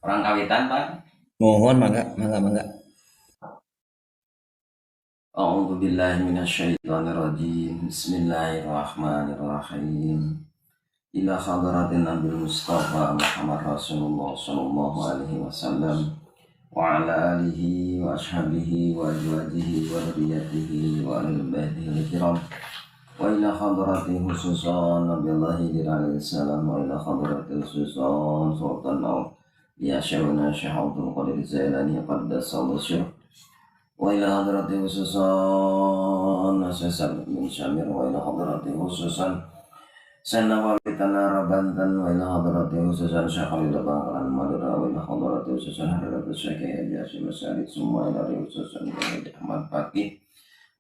Orang kawitan, Pak. Mohon mangga, mangga, mangga. A'udzu billahi minasyaitonir rajim. Bismillahirrahmanirrahim. Ila hadratin Nabi Mustafa Muhammad Rasulullah sallallahu alaihi wasallam wa ala alihi wa ashabihi wa azwajihi wa dzurriyyatihi wa ahli baitihi kiram. Wa ila hadrati khususan Nabi Allah alaihi salam wa ila hadrati khususan Sultan ya Syaikhuna Syekh Abdul Qadir Zailani qaddasallahu sirruh. Wa ila hadrati khususan Syekh bin Syamir wa ila hadrati khususan Senawawi Tanara Banten wa ila hadrati khususan Syekh Khalil Bangkalan Madura wa ila hadrati khususan hadrati Syekh Yasin Masyarif semua ila khususan Ahmad Fakih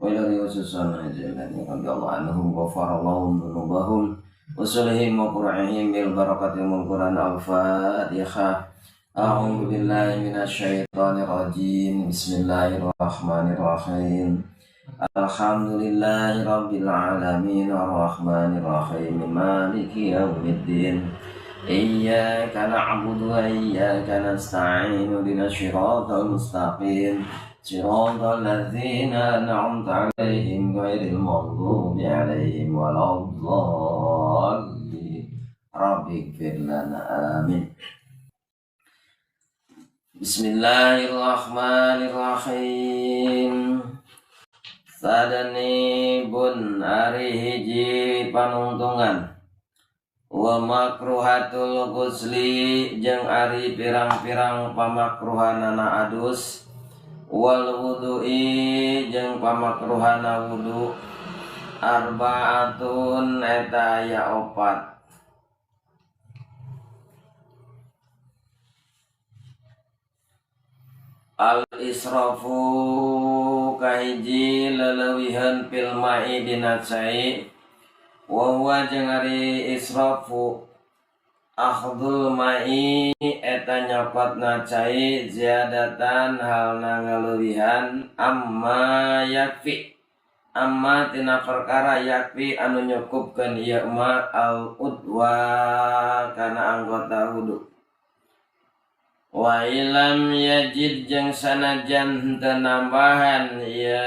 wa ila khususan Jailani radhiyallahu anhum ghafarallahu dzunubahum wa salihim wa qur'ihim bil barakatil Qur'an al-Fatihah. A'udzu billahi minasyaitonir rajim. Bismillahirrahmanirrahim. Alhamdulillahi rabbil alamin arrahmanir rahim maliki yaumiddin. Iyyaka na'budu wa iyyaka nasta'in ihdinas siratal mustaqim. Siratal ladzina an'amta 'alaihim ghairil maghdubi 'alaihim waladdallin. Rabbighfir lana amin. Bismillahirrahmanirrahim. Sadani bun ari hiji panungtungan wa makruhatul ghusli jeung ari pirang-pirang pamakruhanana adus wal wudu'i jeung pamakruhana wudu arbaatun eta aya opat. Al-israfu kahiji lelewihan fil ma'i dina cai wa huwa jeung ari israfu akhdul ma'i eta nyokotna cai ziyadatan halna ngaleuwihan amma yakfi amma tina perkara yakfi anu nyukupkeun ieu ma al udwa kana anggota wudu. Wa ilam yajid jeung sanajan henteu nambahan ya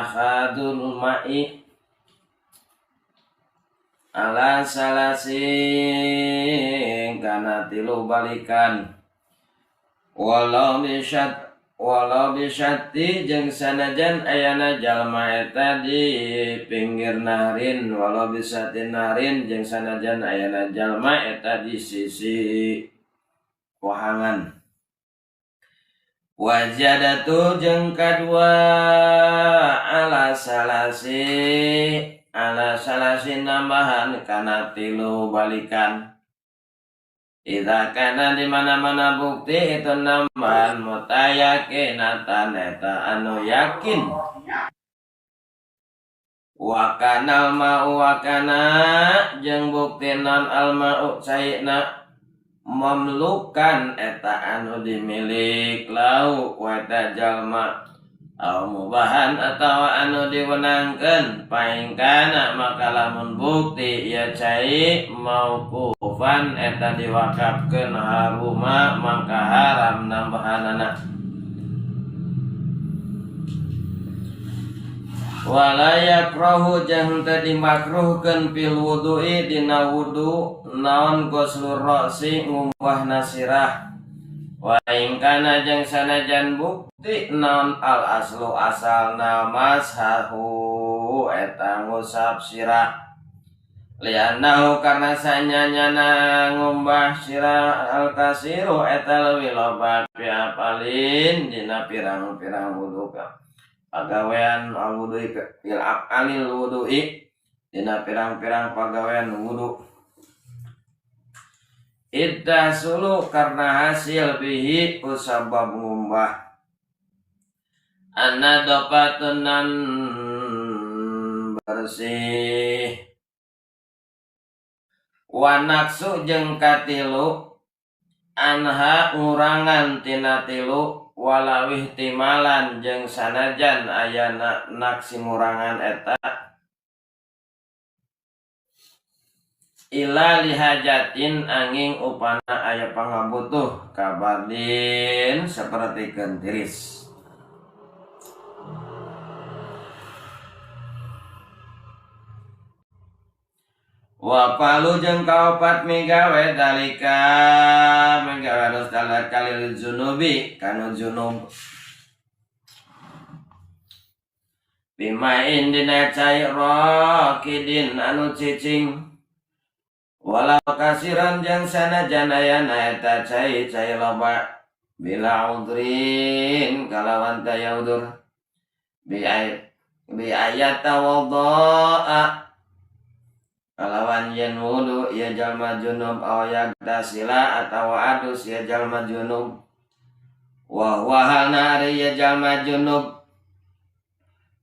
akhadul ma'i ala salasin kana tilu balikan walau bisyati jeung sanajan ayana jalma eta di pinggir nahrin walau bisyati nahrin jeung sanajan ayana jalma eta di sisi wahangan. Wajadatu jeung kadua ala salasi nambahan kana tilu balikan. Idza kana di mana-mana bukti itu nambahan mutayakinatan eta anu yakin. Wa kana al-ma'u wa kana jeung bukti non al-ma'u caina mamlukan eta anu dimilik lau wata jalma au mubahan atau anu diwenangkeun paingkana maka lamun bukti ieu cai mauqufan eta diwakafkeun haruma maka haram nambahanana. Wala yakrahu jeung teu dimakruhkeun fil wudu'i dina wudu naon ghuslur ra'si ngumbah nasirah wa in kana jeung sanajan bukti naon al aslu asalna mashahu eta ngusap sirah liannahu karna sanyanyana ngumbah sirah al kasiru eta leuwih loba fi apalin dina pirang-pirang wudu pagawean al-wudu'i fil af'alil wudu'i dina pirang-pirang pagawean wudu iddasulu karena hasil bihi kusabab ngumbah anadopatunan bersih wanaksu jeung katilu anha ngurangan tina tilu walawih timalan jeung sanajan ayana naksi ngurangan eta ila lihajatin angin upana aya pangabutuh kabardin seperti tiris. Wa palu jeung kaopat migawe dalika migawe harus dalat kalil junubi kanu junub bimain dina cai rokidin anu cicing walau kasiran jeung sanajan aya eta cai loba bila udrin kalawan taya udur bi ayat tawaddaa kalawan yen wudu ya jalma junub aw yagtasila atawa adus ya jalma junub wa halna ari ya jalma junub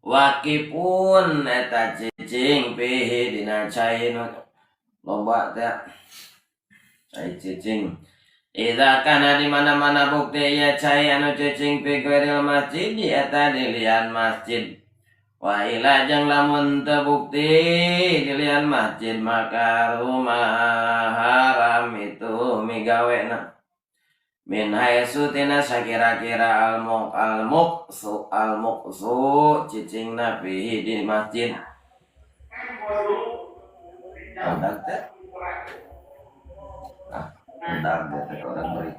wakipun eta cicing pihi dina cai loba teh cai cicing idza kana di mana-mana bukti ya cai anu cicing pi ghairil masjid eta di lian masjid. Wa ila jang lamun terbukti dilian masjid maka rumah haram itu migawena min haitsu tina sakira-kira al-muqsu cicing nabi di masjid. Udah teh orang beri.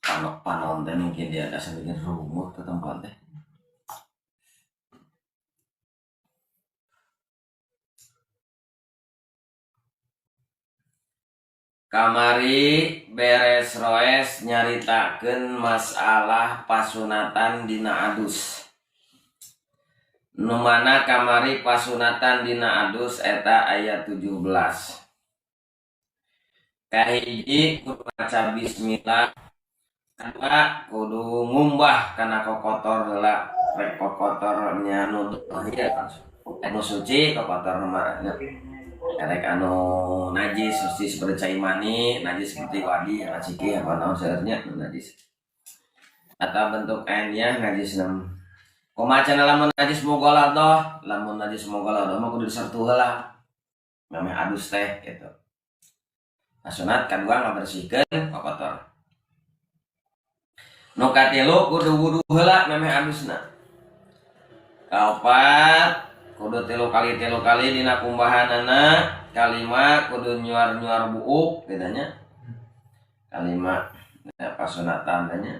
Aduh, panon teh mungkin dia ada bikin rumah ke tempat teh. Kamari beres roes nyaritakeun masalah pasunatan dina adus. Nu mana kamari pasunatan dina adus eta ayat 17. Kahiji kudu maca bismillah, kedua kudu ngumbah kana kokotor heula, rek kokotornya nu anu suci kokotor mah rek anu najis suci seperti cai mani, najis seperti wadi ngaciki apa naon saeureurnya najis. Atau bentuk airnya najis nam. Kumaha lamun najis mogola doh, lamun najis mogola doh mah kudu disertu heula. Meme adus teh gitu. Sunat kadua ngabersihkeun kokotor. Nu katilu kudu wudu heula memeh adusna. Kaopat kudu tilu kali dina kumbahanana. Kalima kudu nyuar buuk bedanya. Kalima pasunatan tanya.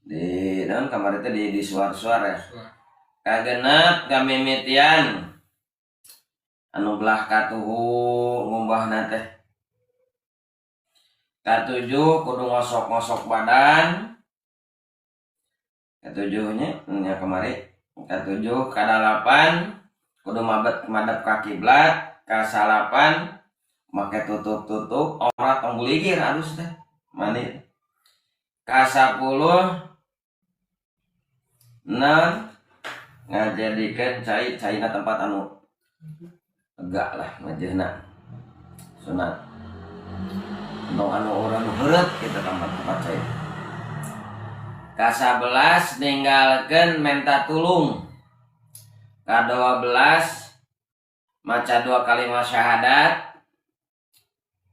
Di dalam kamar itu di suar-suar ya. Kagenep kamimitian anu belah katuhu ngumbahna teh. Katujuh kudu ngosok-ngosok badan. Katujuhnya nya kemari. Katujuh kadalapan kudu madep ka kiblat. Kasalapan make tutup-tutup aurat tong buligir halus teh. Mani. Kasapuluh nan ngajadikeun cai-caina tempat anu enggak lah ngajehna sunat untuk anu orang heureut kita tempat cai. Ka-11 ninggalkeun menta tulung. Ka-12 maca 2 kalimat syahadat.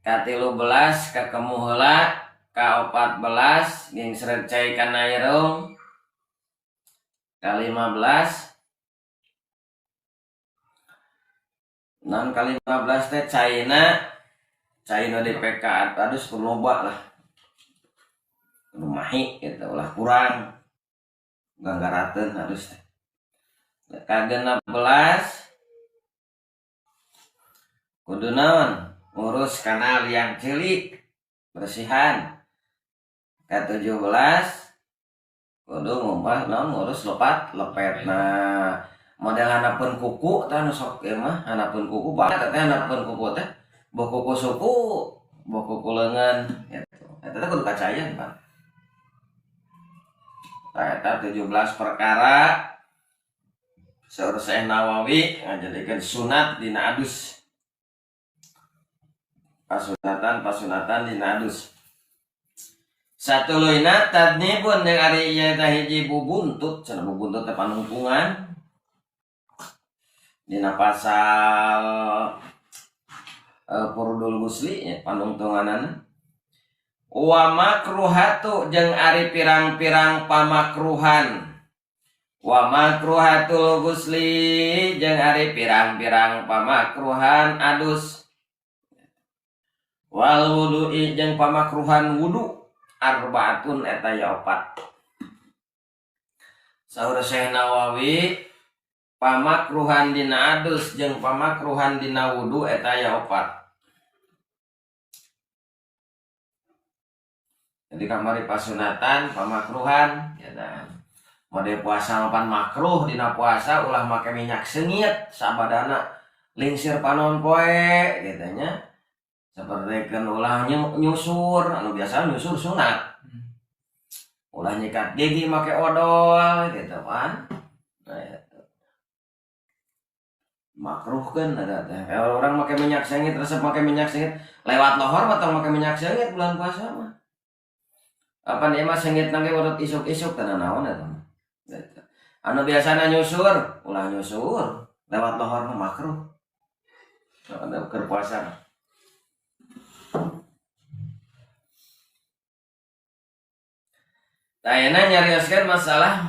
Ka-13 kakemu heula. Ka-14 jeung sreg cai kana irung. Ka-15 non kali 15 teh caina DPK adus kudu loba lah. Kudu mahi gitu ulah kurang. Ganggarateun adus teh. Ka-16 kudu naon? Ngurus kana liang cilik bersihan. Ka-17 kudu ngumpah naon ngurus lepet. Nah, model hanapeun kuku teh anu sok ieu mah hanapeun kuku banget teh hanapeun kuku teh boh kuku suku boh kuku leungeun gitu. Eta teh kudu kacayan Pak. Tah eta 17 perkara Saur Syekh Nawawi ngajadikeun sunat dina adus. Pasunatan dina adus. Satuluina tadnibun jeung ari ieu teh hiji bubuntut, cenah bubuntut teh panungpungan. Dina pasal Furudul Gusli nya panungtunganana. Wa makruhatu jeung ari pirang-pirang pamakruhan. Wa makruhatul gusli jeung ari pirang-pirang pamakruhan adus. Wal wudu'i jeung pamakruhan wudu arbaatun eta ya 4. Saur Syekh Nawawi pamakruhan dina adus jeung pamakruhan dina wudu eta ya 4. Jadi kamari pasunatan pamakruhan ya kan. Mode puasa mapan makruh dina puasa ulah make minyak sengit sabadana lingsir panon poe gitu nya. Sapertikeun ulah nyusur, anu biasa nyusur sunat. Ulah nyikat gigi make odol gitu kan. Nah, itu. Makruhkeun ada teh. Kalau orang make minyak sengit resep make minyak sengit lewat lohor atau make minyak sengit bulan puasa mah. Apa nih mah sengit nangge urut isuk-isuk teh naon eta mah. Gitu. Anu biasana nyusur, ulah nyusur lewat lohor mah makruh. Ada keur puasa. Tayana nyarioskeun masalah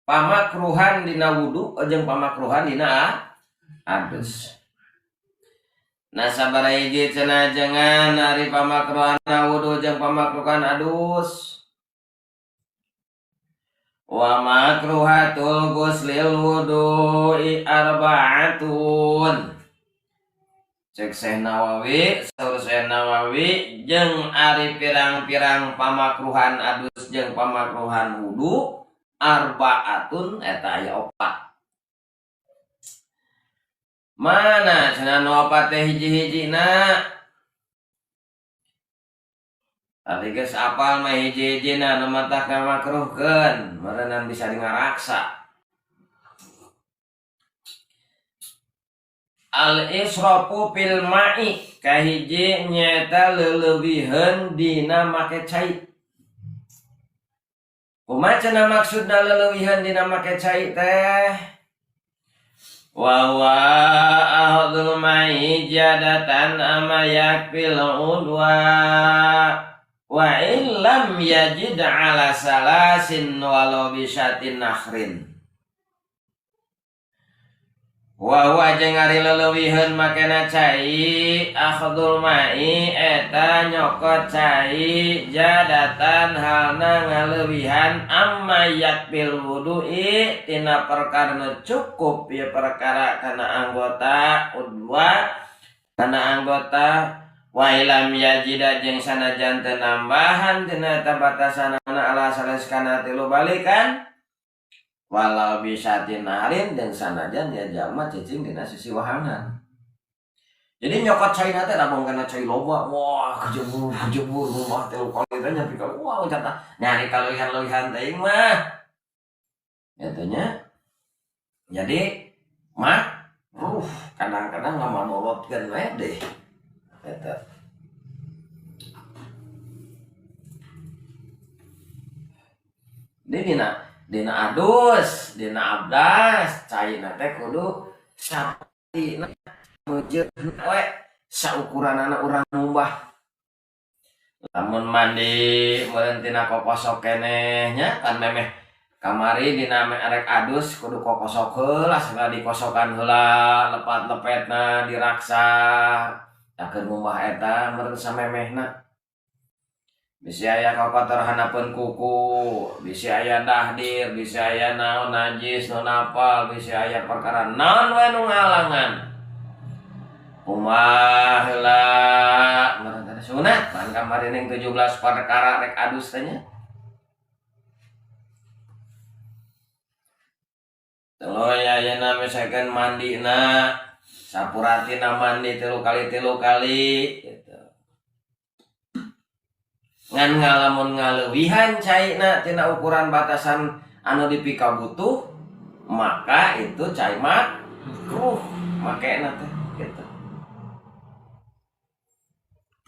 pamakruhan dina wudu jeung pamakruhan dina adus. Nah sabaraha hiji cenah jangan ari pamakruhan wudu jeung pamakruhan adus. Wa makruhatul ghuslil wudu'i arba'atun. Cek Syekh Nawawi, saur Syekh Nawawi jeung ari pirang-pirang pamakruhan adus jeung pamakruhan wudu arba'atun eta aya 4. Mana cenah nu 4 teh hiji-hijina? Ari geus apal mah hiji-hijina nu mantah kamakruhkeun, meureunnan bisa ngaraksa. Al-israfu fil ma'i kahiji nyata leuleubieun dina make cai. Kumaha cenah maksudna leuleubieun dina make cai teh? Wa huwa ahdul ma'i jadatan ama yakfil udwa wa illam yajid ala salasin walau bisyatin nakhrin. Wa huwa jeung ari leuleubieun makena cai akhdul ma'i eta nyokot cai jadatan halna ngaleuwihan amma yakbil wudu'i tina perkara cukup ya perkara kana anggota udwa kana anggota wa ilam yajida jeung sanajan teu nambahan tina eta batasanana ala sanes kana 3 balikan walau bisa tinarin dan sanajan ya jalma cicing dina sisi wahangan. Jadi nyokot cai teh lamun kana cai loba, wah kejebur rumah teh kali teh nyapi ka wah cenah nyari kaluihan-luihan teh mah. Eta nya. Jadi kadang-kadang ngamanurutkeun we deh. Eta. Dina adus, dina abdas, caina teh kudu satina meujeut we saukuranana urang numbah. Lamun mandi meureun tina kokosok keneh nya kan memeh kamari dina arek adus kudu kokosok heula segala dikosokan heula lepat-lepetna diraksa. Takeun numbah eta meureun samemehna. Bisi aya kokotorhanapeun kuku, bisi aya dahdir, bisi aya naon najis, naon apal, bisi aya perkara naon we nu ngalangan. Kumaha heula meureun sunat pan kamari ning 17 perkara rek adus teh nya. Tuluy ayeuna misalkeun mandina sapuratina mandi 3 kali gitu. Ngan ngalamun ngaleuwihan caina tina ukuran batasan anu dipika butuh maka itu cai makruh makena teh gitu.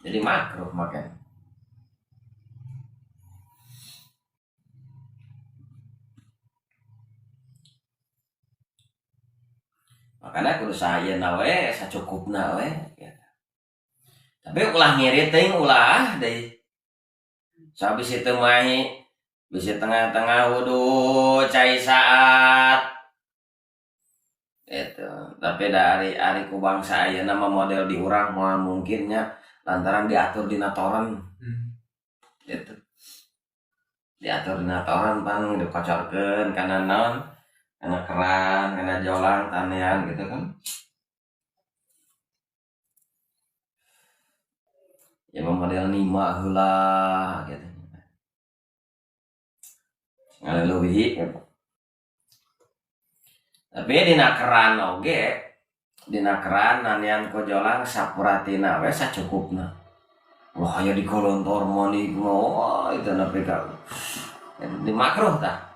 Jadi makruh makena. Makanya kudu sayeuna we sacukupna we gitu. Tapi ulah ngirit teuing ulah deui. Sabis itu mah bisa tengah-tengah wudu cai saat itu. Tapi dari ari ku bangsa ayeuna mah model di urang moal mungkinnya lantaran diatur dina toren. Gitu. Diatur dina toren pan dikocorkeun kana naon? Kana keran, kana jolang tanean gitu kan. Ya model nima heula gitu. Ngaleuwih gitu. Tapi dina keran oge, dina keran nanean ku jolang sapuratina we sacukupna. Wah aya di kolontor mani wah itu nepi ka. Di makruh tah.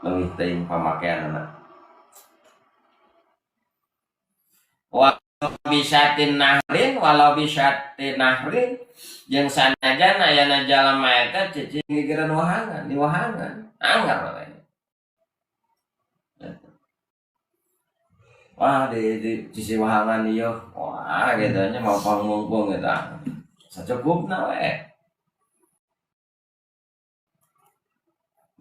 Leuwih teuing pamakeanna. Walau bisatin nahrin jeung sanajan ayana jalema eta cicing gigireun wahangan, di wahangan. Anggar we. Wah di sisi wahangan ieu. Wah gitu nya mau pangmungkung eta. Sacukupna we.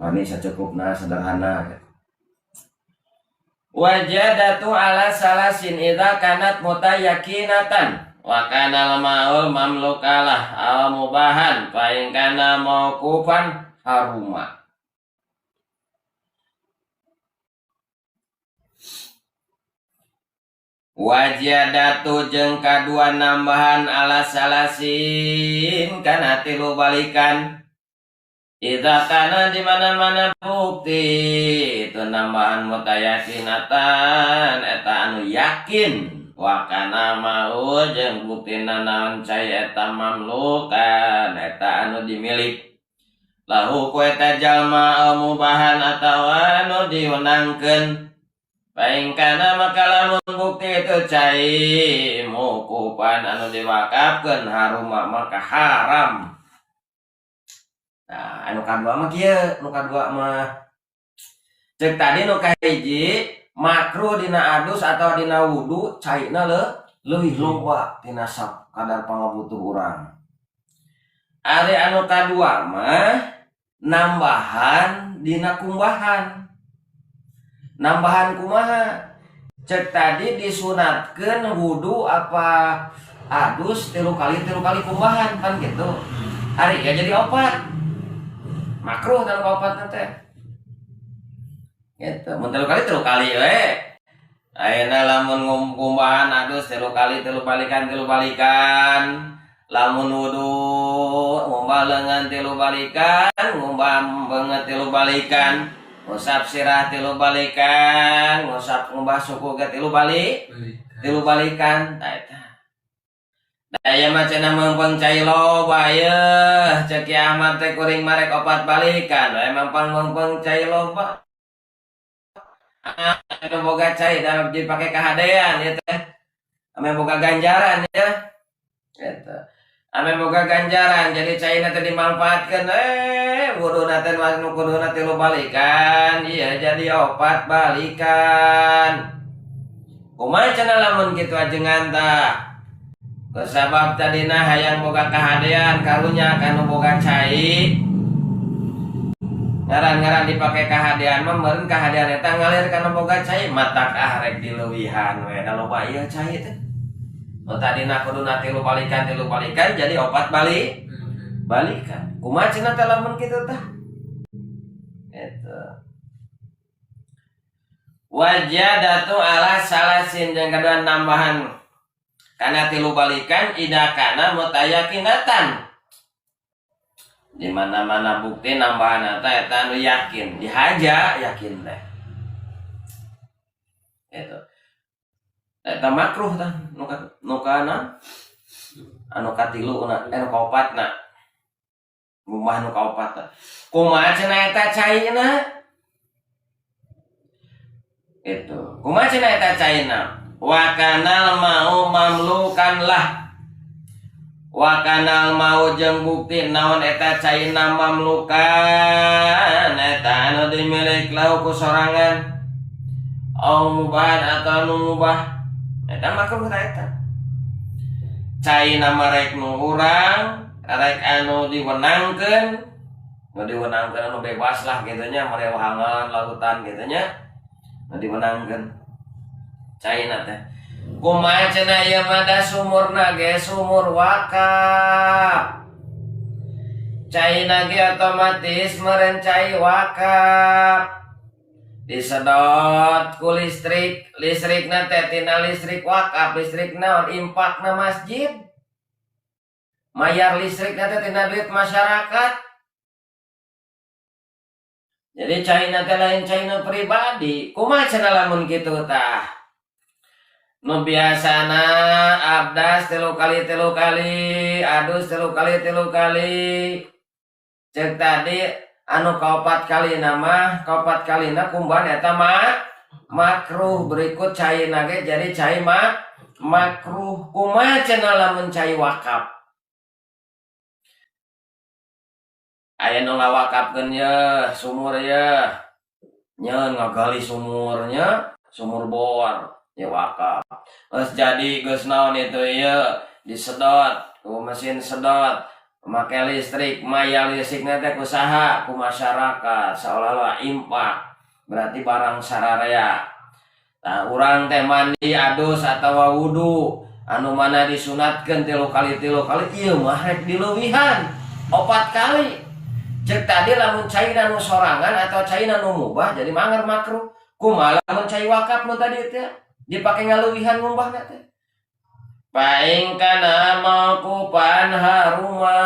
Mani sacukupna sederhana gitu. Wajadatu ala salasin idza kanat mutayakinatan wa kana al-ma'ul mamlukalah aw mubahan fa in kana mauqufan haruma. Wajadatu jeung kadua nambahan ala salasin kana tilu balikan. Idza kana di mana-mana bukti itu nambahan mutayakinatan eta anu yakin wa kana mau jeung buktina naon cai eta mamlukan eta anu dimilik lahu ku eta jalma mubahan atawa anu diwenangkeun paing kana maka lamun bukti itu cai mukupan anu diwakafkeun haruma maka haram. Nah, anu kadua mah kieu, anu kadua mah cek tadi nu kahiji makruh dina adus atau dina wudu caina leuwih loba tina kadar pangabutuh urang. Ari anu kadua mah nambahan dina kumbahan. Nambahan kumaha? Cek tadi disunatkeun wudu apa adus 3 kali kumbahan kan gitu. Ari ya jadi opat. Makruh dan opat teh. Gitu, mun 3 kali we. Ayeuna lamun ngumbahan adus 3 kali balikan. Lamun wudu ngumbah leungeun 3 balikan, ngumbah beungeut 3 balikan. Ngusap sirah 3 balikan, ngumbah suku ge 3 balikan. Tah eta. Daya macana mempeng cai loba yeuh cek kiamat teh kuring marek opat balikan we mempeng cai loba anu boga cai da dipake kahadean ieu teh ame boga ganjaran ya eta ame boga ganjaran jadi caina teh dimanfaatkeun wuduna teh nu kuduna 3 balikan ieu jadi 4 balikan kumaha cenah lamun kitu ajengan tah kusabab tadina hayang boga kahadean karunya kanu boga cai ngaran-ngaran dipake kahadean mah meureun kahadean eta ngalir kana boga cai matak rek dileuwihan we da loba ieu cai teh nu tadina kuduna 3 balikan jadi 4 balikan kumaha cenah teh lamun kitu tah eta wajadatu ala salasin jeung kadua nambahan kana 3 balikan ida kana mutayakinatan di mana-mana bukti nambahan eta anu yakin dihaja yakin teh itu eta makruh tah nu kana anu katilu anu kaopatna ngumbah anu kaopat tah kumaha cenah eta caina Itu kumaha cenah eta caina wa kanal mau mamlukan lah wa kanal mau jeung bukti naon eta caina mamlukan eta anu dimilik lau ku sorangan au mubahan atau anu mubah eta makruh eta caina marek nu urang rek anu diwenangkeun anu bebas lah gitu nya marewahangan lautan gitu nya dimenangkan caina teh kumaha cenah ieu mah da sumurna ge sumur wakaf caina ge otomatis meureun cai wakaf disedot ku listrikna teh tina listrik wakaf listrik naon impakna masjid mayar listrikna teh tina duit masyarakat. Jadi caina teh lain caina pribadi. Kumaha cenah lamun kitu tah? Nu biasana abdas 3 kali, adus 3 kali. Cek tadi anu kaopat kalina kumbahan eta makruh. Berikut caina ge jadi cai makruh. Kumaha cenah lamun cai wakaf? Aya nu ngawakafkeun ye sumur ye nyeun ngagali sumurnya sumur bor ye wakaf geus jadi geus naon itu ye disedot ku mesin sedot make listrik maya listrikna teh ku saha ku masyarakat seolah-olah impak berarti barang sararea. Nah urang teh mandi adus atawa wudu anu mana disunatkeun 3 kali ieu mah rek dileuwihan 4 kali. Cek tadi lamun caina nu sorangan atau caina nu mubah jadi mangger makruh. Kumaha lamun cai wakaf nu tadi teh dipake ngaleuwihan ngumbahna teh. Paing kana mauqufan haruma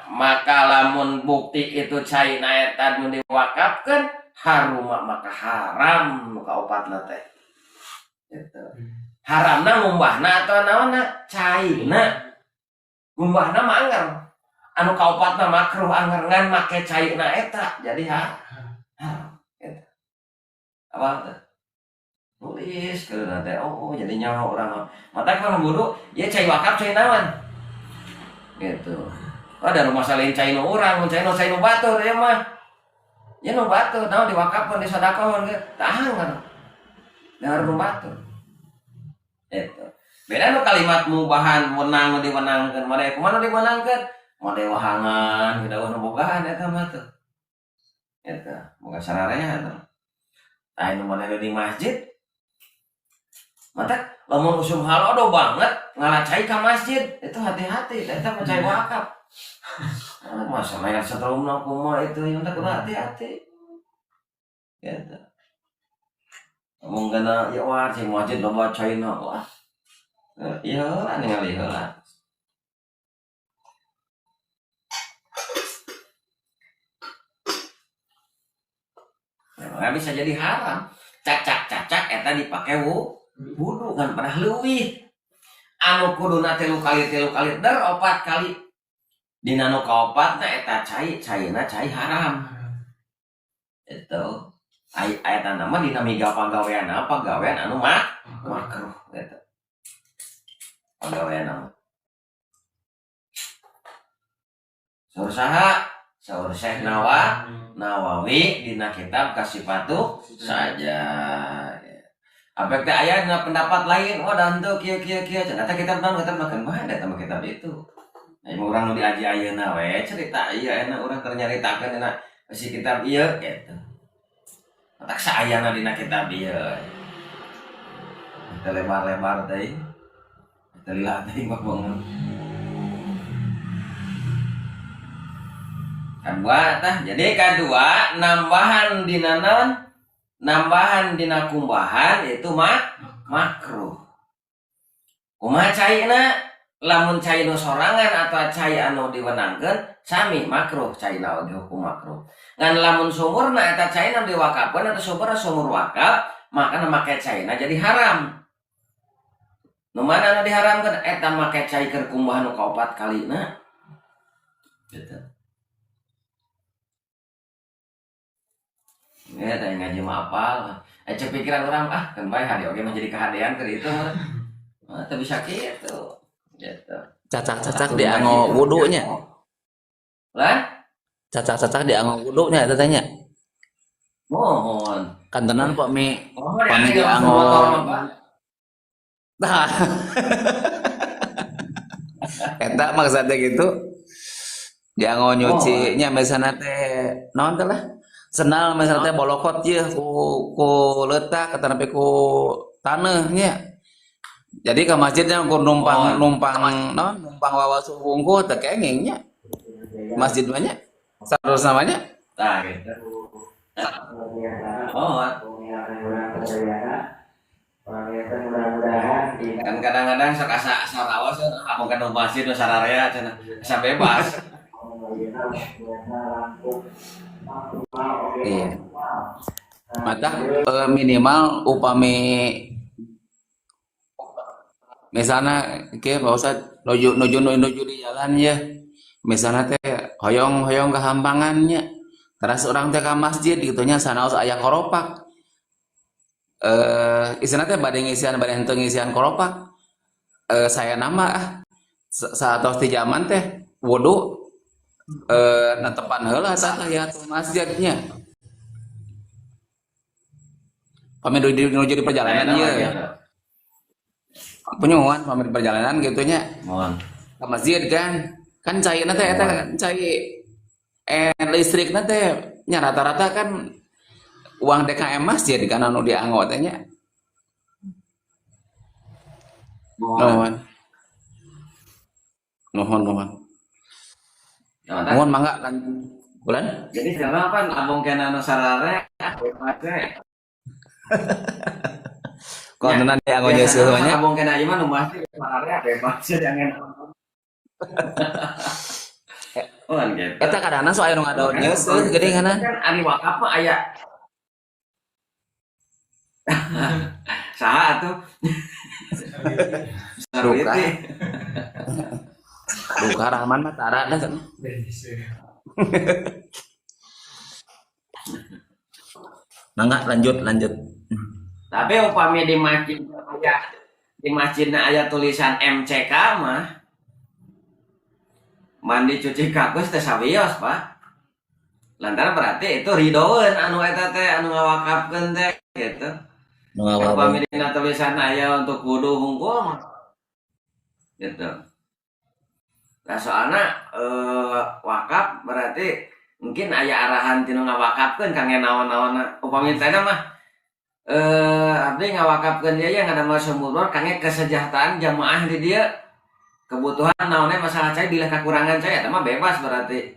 maka lamun bukti itu caina eta nu diwakafkeun haruma maka haram nu kaopatna teh. Gitu. Haramna ngumbahna atau naonna caina. Ngumbahna mangger. Anu kaopatna makruh angerngan make cairna eta jadi haram eta apa teh tulis keuna teh oh jadi nyawa urang mata kana budu ye cai wakaf cai naon gitu ada rumah salin cai nu urang cai nu batur ya mah ye nu batur naon diwakafkeun disedekahkeun ge tah anger da nu batur eta beda nu kalimat mubahan menang dimenangkeun made kumaha dimenangkeun mode wahangan gedawah nu bogaan eta mah teh eta boga sararea teh tah nu mane di masjid mata lamun usum halodo banget ngalacai ka masjid itu hati-hati eta mah cai wakaf masa mayar setrumna kumaha itu yang teh kudu hati-hati eta ngomong kana ya wah cai masjid loba caina wah ieu lah ningali heula. Nggak bisa jadi haram cacak eta dipake wudu kan pernah leuwih anu kuduna 3 kali der 4 kali dina nu kaopatna eta caina cai haram itu ayatan nama dina miga pagawean anu makruh eta pagawean nama saur saha saur Syekh Nawawi dina kitab Kasifatu saja. Apek teh aya dina pendapat lain, oh dan teu kieu cenah teh kitab makan bae eta mah kitab itu. Nah, urang nu diaji ayeuna we cerita ieu enak urang keur nyaritakeun dina si kitab ieu gitu. Matak saayana dina kitab ieu. Teu lebar-lebar teh. Teu lilah teh ngomong. Kedua tah jadi kedua nambahan dina kumbahan itu makruh. Kumaha caina lamun cai nu sorangan atau cai anu diwenangkeun sami makruh caina oge hukum makruh. Ngan lamun sumurna eta caina diwakafkeun atau sumur wakaf maka make caina jadi haram. Nu mana anu diharamkeun eta make cai keur kumbahan nu kaopat kalina. Gitu. Ya, tadi ngaji mah apal. Cek pikiran orang kan bae hade oge mah jadi kehadean keur itu mah. Teu bisa kitu. Gitu. Cacak-cacak di anggo wudunya. Lah? Cacak-cacak di anggo wudunya eta teh nya. Mohon. Kan tenan pami Pami di anggo. Tah. Eta maksudnya gitu. Di anggo nyuci nya misalna teh naon teh lah. Senal misalnya teh bolokot ye ku leutak eta nepi ku taneuh nya. Jadi ke masjidnya ku numpang wawas wungkul teh kenging nya. Masjid banyak. Sarus namanya. Tah gitu. Kan kadang-kadang sok asa saraos aku kan masjid nu sararea cenah. Asa bebas. Iya. Mata minimal upami misalnya ke Pak Ustad nuju di jalan ya. Misalnya teh hoyong kehampangannya. Terus orang teh ke masjid gitunya sanaos aya koropak. Istilahnya teh bade henteu ngisian koropak. Saya nama saat di zaman teh wudu netepan heula tahiyatul masjidnya. Pami nuju di perjalanan ieu. Penyuan pami di perjalanan gitunya. Mohon. Ke masjid kan cairna teh eta cai listrikna teh nya rata-rata kan uang DKM masjid kan anu dianggo teh nya. Nuhun. Mohon mangga kan bulan. Jadi sekarang kan abong kena anu sarare Kok tenan dianggo nyeuseul nya. Abong kena ieu mah nu masjid sarare bebas jangan. Oh kan gitu. Eta kadang-kadang so aya nu ngadaon nyeuseul geuninganan. Kan ari wakaf mah aya. Saha atuh? Duka. Duka Rahman mah tara dah kan. Mangga lanjut. Tapi upami di masjidna aya tulisan MCK mah mandi cuci kakus teh sawios, Pak. Lantaran berarti itu ridoeun anu eta teh anu ngawakafkeun teh gitu. Upami dina tulisan aya untuk wudu hungkul mah. Gitu. Nah soalnya wakaf berarti mungkin aya arahan tinu ngawakafkeun kangge naon-naonna. Upami teh mah abdi ngawakafkeun dia yang ada masumur kangge kesejahteraan jamaah di dia. Kebutuhan naonnya masalah cai bila kekurangan cai eta mah bebas berarti.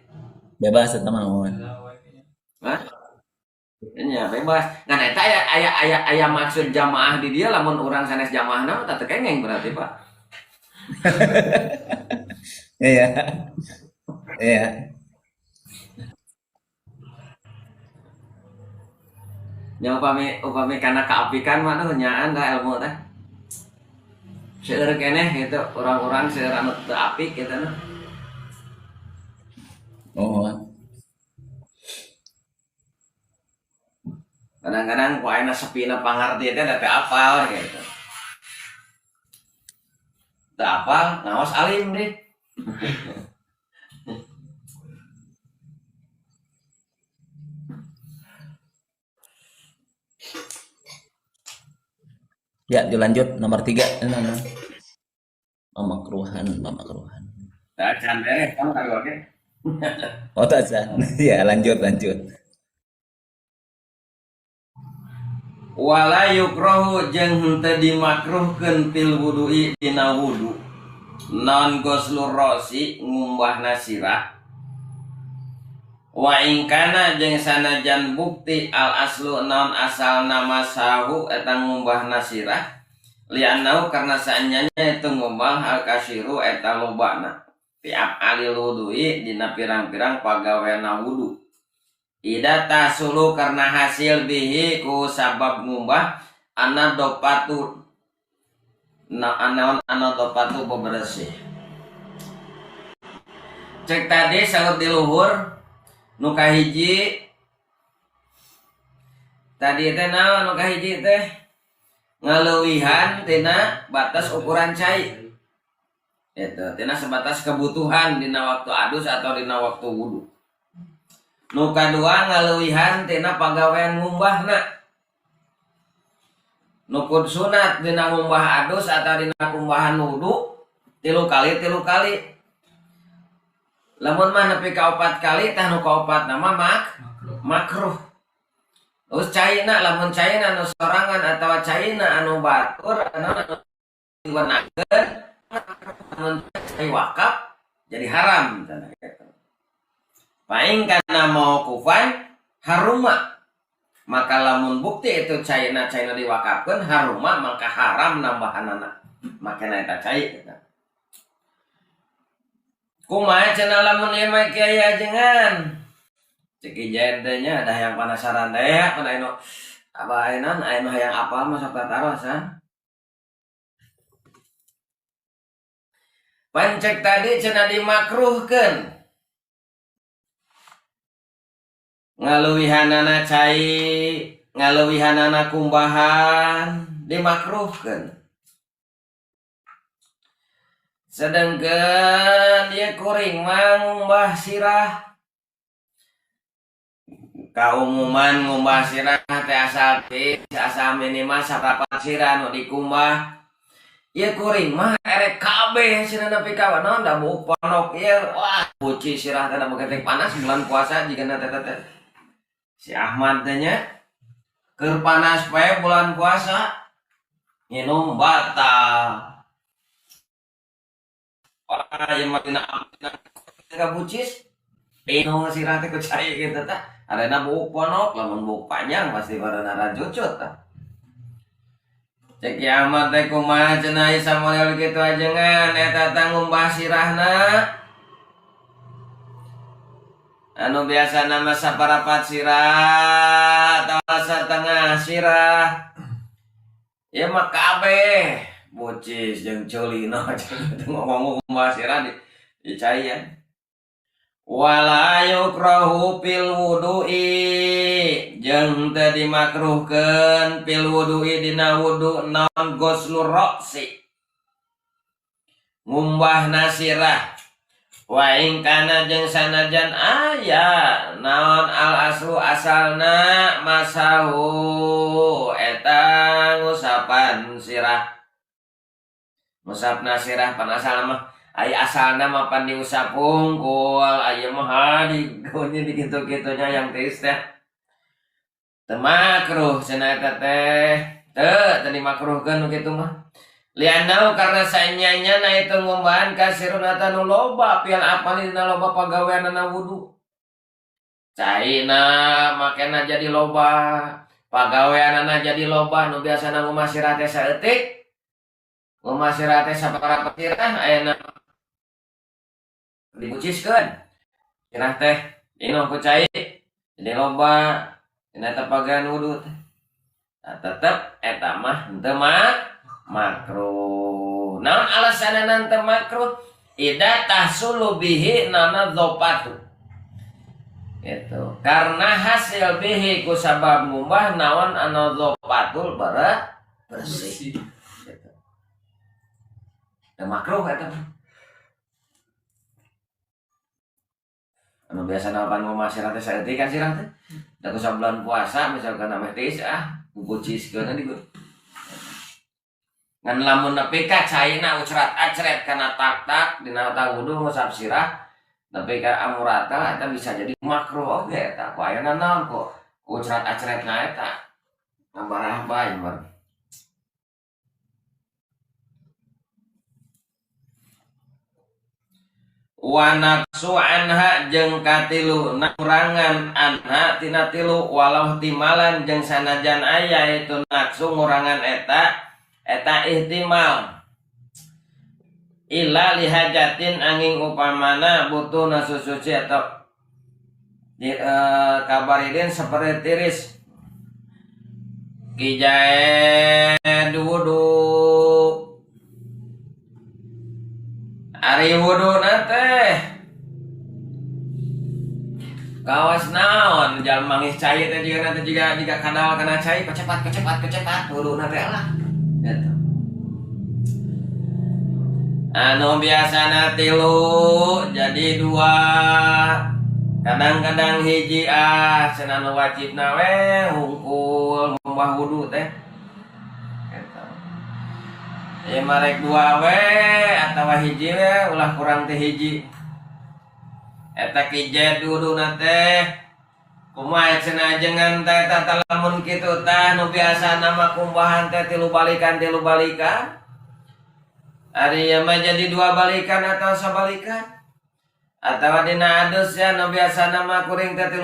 Bebas eta mah mohon. Hah? Nya bebas. Ngan eta aya maksud jamaah di dia lamun urang sanes jamaahna teh kengeng berarti, Pak. Iya. Nya upami kana kaapikan mah nyaan da ilmu teh. Seueur keneh gitu orang-orang seueur anu teu apik gitu nah. Kadang-kadang ku ayeuna sepina pangarti teh da teu apal gitu. Teu apal ngaos alim deh. Ya, dilanjut nomor 3. Pemakruhan. Tah can beres kamu kali oke. Oh, tasan. Ya, lanjut. Wala yukrahu jeung henteu dimakruhkeun fil wudu'i dina wudu. Non goslur rosi ngumbahna sirah. Wa ingkana jeung sanajan bukti al aslu naon asal nama sahu eta ngumbahna sirah. Liannahu karena saanyanya itu ngumbah al kasiru eta lobana. Fi af'alil wudu'i dina pirang-pirang pagaweana wudu. Ida tasulu karena hasil bihi ku sabab ngumbah anadopatu anadopatu bebersih. Cek tadi salut di luhur nu kahiji tadi teh naon nu kahiji teh ngaleuwihan tina batas ukuran cai. Itu tina sebatas kebutuhan dina waktu adus atau dina waktu wudu. Nu kadua ngaleuwihan tina pagawean ngumbahna. Nu kud sunat dina ngumbah adus atau dina ngumbahan wudu 3 kali. Lamun mah nepi ka 4 kali tah nu ka 4 nama makruh. Terus caina lamun caina anu sorangan atawa caina anu batur anu diwenakeun lamun cai wakaf jadi haram cenah kitu. Paing kana mau kufan haruma. Maka lamun bukti itu caina diwakafkeun haruma maka haram nambahanana. Makana eta cai eta. Kumaha cenah lamun ieu mah kiai ajengan. Cek ijentenya ada yang penasaran teh ya, pada anu abaenan anu hayang apal mah sok tatarosan. Pancek tadi cenah dimakruhkeun. Ngaleuwihanana cai, ngaleuwihanana kumbahan dimakruhkeun. Sedangkan dia kuring ngumbah sirah. Kaumuman ngumbah sirah teh asal minimal saprapat sirah nu dikumbah. Ieu kuring mah erek kabeh cenah nepi ka naon da buuk pondok ieu wah buci sirah teh da beketek panas bulan puasa jigana teh. Si Ahmad teh nya keur panas bae bulan puasa nginum batal. Wah, yang makin bucis, minum sirah teh kucai gitu tah. Ada buuk ponok, lamun buuk panjang pasti pada nara cucut tah. Cek kiamat teh kumaha cenah isa model kitu ajengan eta teh ngumbah sirahna. Anu biasa nama saparapat sirah atau setengah sirah. Ya mah kabeh bucis jeung culino ngomong sirah di caian. Wala yukrahu fil wudu'i jeung teu dimakruhkeun fil wudu'i dina wudu naon ghuslur ra'si ngumbahna sirah wa in kana jeung sanajan aya naon al aslu asalna masahu eta ngusapan sirah. Musapna sirah pan asal mah aya asalna mah pan diusap hungkul aya mah digonya dikitu-kitunya yang tis teh teu makruh cenah eta teh teu dimakruhkeun kitu mah lianau karena saenyanyana itu ngumbahan ka sirunata nu loba pian apal dina loba pagaweanna wudu caina makena jadi loba pagaweanna jadi loba nu biasana ngumbah sirah teh saeutik ngumbah sirah teh saparapat sirah ayeuna dibuciskeun sirah teh dino ku cai jadi loba dina pagawean wudu teh tetep eta mah henteu makruh. Naon alasanna teu makruh? Ida tahsulu bihi nana dzopatu. Gitu. Karena hasil bihi ku sabab ngumbah naon anu dzopatul bersih. Gitu. Teu makruh eta. Anu biasana pan ngumbah sirah teh saeutik kan sirah teh. Da ku sabulan puasa misalkan ameh tis bubuciskeun di ngan lamun nepi ka caina ucrat acret kana tak dina wudu ngusap sirah nepi ka amurata eta bisa jadi makruh oge eta ku ayeuna naon ku ucrat acretna eta ngabarah bae meureun wa naqsu anha jeung katilu ngurangan anha tina tilu walau timalan jeung sanajan aya itu naqsu ngurangan eta ihtimal illa lihajatin angin upamana butuh nasusuci atau kabaridin seperti tiris kijae wudu ari wudu nate kawas naon jalma geus cai teh juga kadal kana cai kecepat huduna teh lah gitu. Anu biasana 3 jadi 2 kadang-kadang hiji cenah nu wajibna we hungkul ngumbah wudu teh gitu. Ieu marek 2 we atawa hiji we ulah kurang teh hiji eta kijed wuduna teh kumaha cenah jengan teh tata lamun kitu tah nu biasana mah kumbahan teh 3 balikan ari ieu mah jadi 2 balikan atau sabalikan atawa dina adusnya nu biasana mah kuring teh 3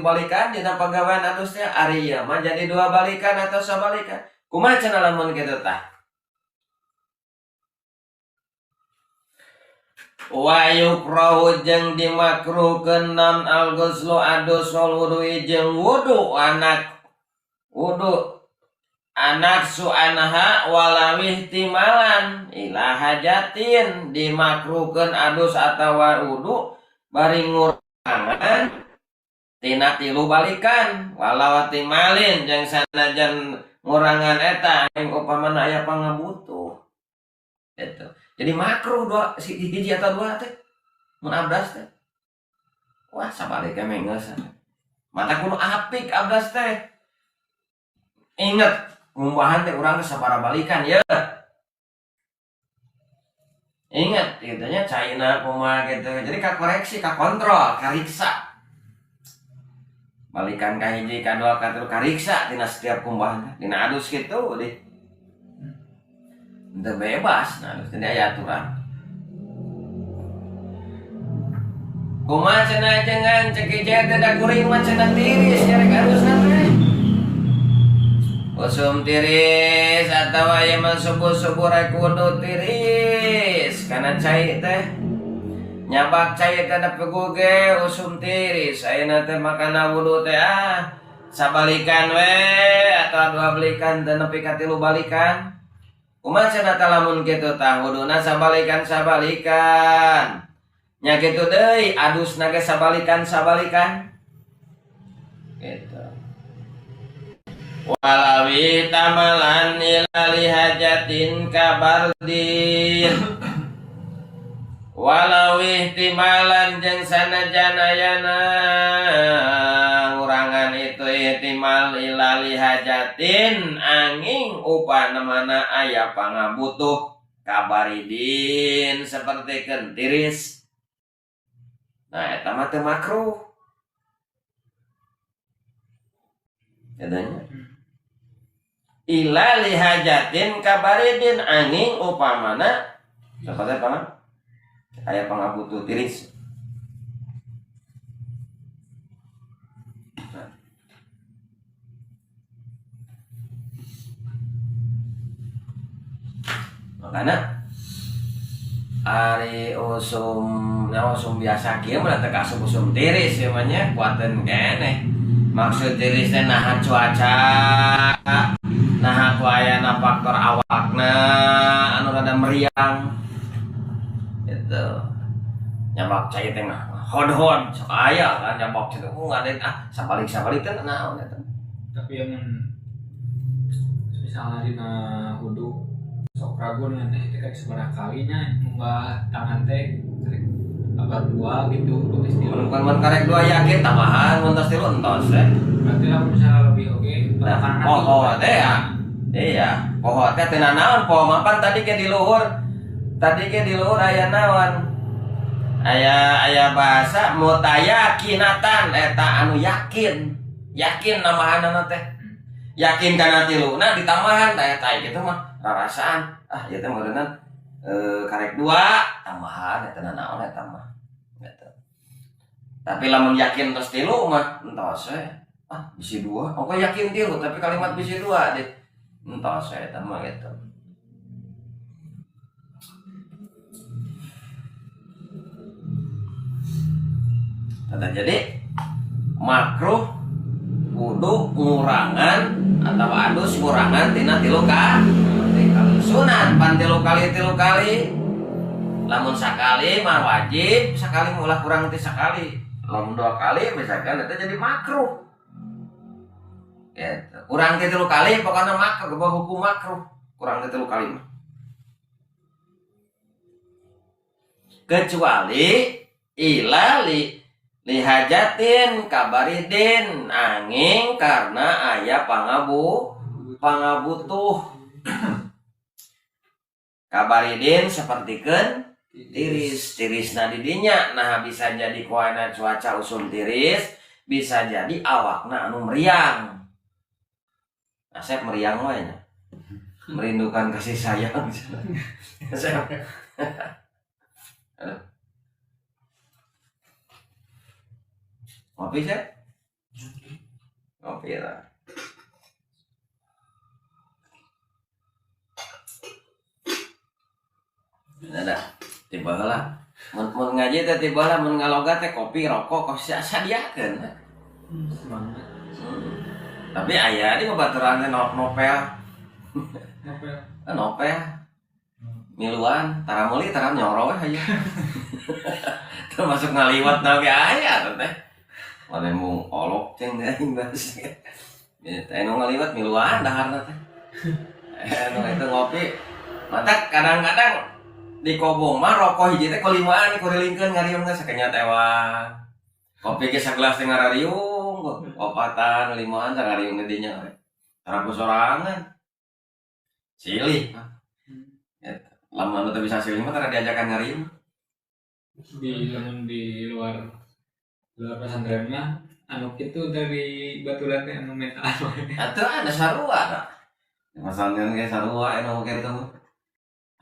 balikan dina pagawean adusnya ari ieu mah jadi 2 balikan atau sabalikan kumaha cenah lamun kitu tah wa yukrahu jeung dimakruhkeun non al-ghuslu adus wal wudu'i jeung wudu anak su'anaha walawih timalan ila hajatin dimakruhkeun adus atawa wudu bari ngurangan tina 3 balikan walau timalin jeung sanajan ngurangan eta ing upamana aya pangabutuh gitu. Jadi makruh 2 hiji atau 2 teh mun abdas teh wah sabalikna mah geus mata kudu apik abdas teh inget ngumbahan teh urang sabaraha balikan ya inget gitu nya caina kumaha gitu jadi kakoreksi kakontrol kariksa balikan ka hiji ka 2 ka 3 kariksa tina setiap kumbahan dina adus kitu deh udah bebas, nah terus ini aya aturan. Kumaha cenah jengan cek ijeh teh da kuring mah cenah tiris nyarek adusna teh. Usum tiris atawa ieu mah subuh-subuh rek kudu tiris kana cai teh. Nyabak cai teh da pegu ge usum tiris ayeuna teh makana wudu teh sabalikan we atawa 2 balikan teh nepi ka 3 balikan. Kumaha cenah lamun kitu tah wuduna sabalikan nya kitu deui adusna ge sabalikan gitu walawi tamalan ila lihajatin kabardin walawi timalan jeung sanajan ayana ngurangan itu ihtimal ila lihajatin angin upana mana aya pangabutuh kabaridin seperti tiris nah eta mah teu makruh katanya ila lihajatin kabaridin angin upamana seperti apa aya pangabutuh tiris makanya ari usum biasa kieu mah teh kasuk usum tiris ieu mah nya kuateun keneh maksud tiris teh nahan cuaca nahan ku ayana faktor awakna anu rada meriang gitu nyabak cai teh hod-hod sok aya kan nyabak cai teh ngaden sabalik teh naon eta tapi yang misalnya dina wudu sok ragu dengan itu kayak seberapa kalinya membah tangan teh kabar 2 gitu untuk istilah mun karek 2 yakin tambahan mun tos 3 entos berarti lah misalnya lebih oke poho teh ya iya poho teh teu naon poho mapan tadi ke di luhur aya naon aya bahasa mutayakinatan eta anu yakin namahanna teh yakin kana tiluna ditambahan eta kitu mah rarasaan ieu teh ngaranna karek 2 tambahan eta naon eta mah gitu. Tapi lamun yakin tos 3 mah entos we bisi 2 kok yakin 3 tapi kalimat bisi 2 deh entos we eta mah gitu. Tata jadi makruh wudu ngurangan atau adus ngurangan tina 3 kali sunat pan 3 kali lamun sakali mah wajib sakali ulah kurang ti sakali lamun 2 kali misalkan itu jadi makruh. Gitu. Kurang ti 3 kali pokoknya makruh, hukum makruh. Kurang ti 3 kali mah. Kecuali ilali lihajatin kabaridin angin karena aya pangabutuh kabaridin sepertikeun tiris didinya. Nah bisa jadi kuana cuaca usum tiris, bisa jadi awakna anu meriang. Nah saya meriang wae nya, merindukan kasih sayang. Ngopi sih? Ngopi lah. Ada tiba lah. Mun ngaji teh tiba lah, mun ngaloga teh kopi rokok kos sadiakeun. Semangat. Tapi aya di babaturan teh nopel. Nopel. Miluan, tara meuli tara nyoro we aya. Termasuk ngaliwat na ge aya teh. Mana mau olok ceng aing bahas. Ya, anu ngaliwat miluan daharna teh. Anu itu ngopi. Mata kadang-kadang di kobong mah rokok hiji teh kolimaan kurilingkeun ngariung teh sakenya tewang. Kopi ge sagelas teh ngarariung, opatan limaan ngariung di dinya we. Tara sorangan. Silih. Ya, lamun teu bisa silih mah tara diajakan ngariung. Di luar pesantren mah anu kitu dari baturan teh anu mentaan. Atuh ada sarua da. Pesantren ge sarua anu kitu.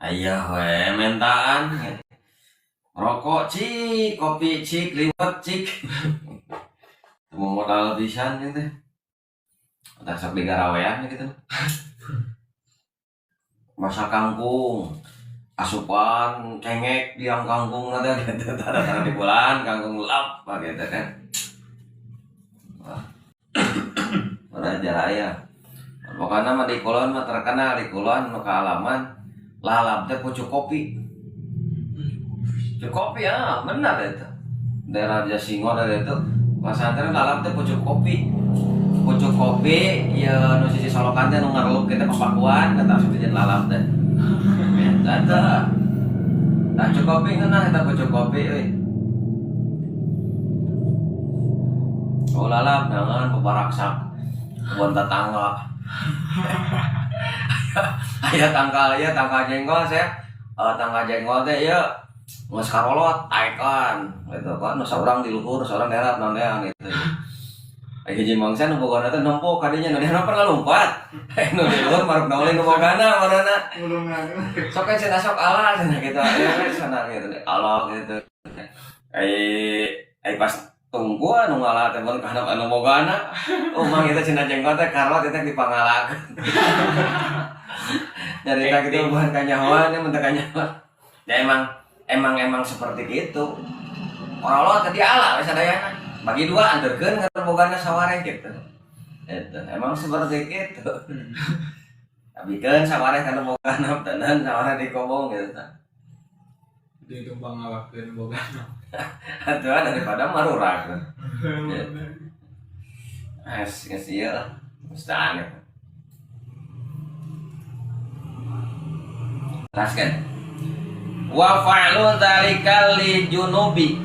Aya we mentaan. Rokok cik, kopi cik, liwat cik. Mau modal pisan teh. Udah sok digarawean gitu. Masak kangkung, asupan cengek diang kangkung nanti gitu. Tara di bulan kangkung lap gitu kan. Pada jaraya. Pokoknya mah di Kulon mah terkenal di Kulon mah kealaman lalap teh pucuk kopi. Pucuk kopi ya, benar itu. Daerah Jasingo dari itu pesantren lalap teh pucuk kopi. Pucuk kopi ya nu sisi solokan teh nu ngarelup kita papakuan eta sudah lalap teh. Eta. Nah, pucuk kopi ngeunah eta pucuk kopi euy. Oh lalap dengan bebaraksak kebun tetangga. Aya tangga jengkol saya. Tangga jengkol teh ya geus karolot taekan gitu kan nu saurang di luhur saurang daerah nandean gitu. Hiji mangsa nu bogana teh nempok kadinya nu diharap pernah lompat. Nu di luhur maruk naulin nu bogana marana. Sok cenah sok ala cenah gitu. Sana gitu. Allah gitu. Ai pas tunggu anu ngalah teh mun kana anu bogana. Oh mang kita cenah jenggot teh karot teh dipangalakeun. Jadi tak gitu bukan kanyawan mun teh kanyawan. Ya emang seperti itu. Orang lo tadi ala wis sadayana. Bagi dua anterkeun ngarep bogana sawareh gitu. Itu emang seperti itu. Abikeun sawareh kana bogana tenan sawareh di kobong gitu. Itu pangawakeun bogana. Atuh daripada marurag. Geus ieu lah. Mustahil. Teruskan. Wa fa'lu dzalika li junubi.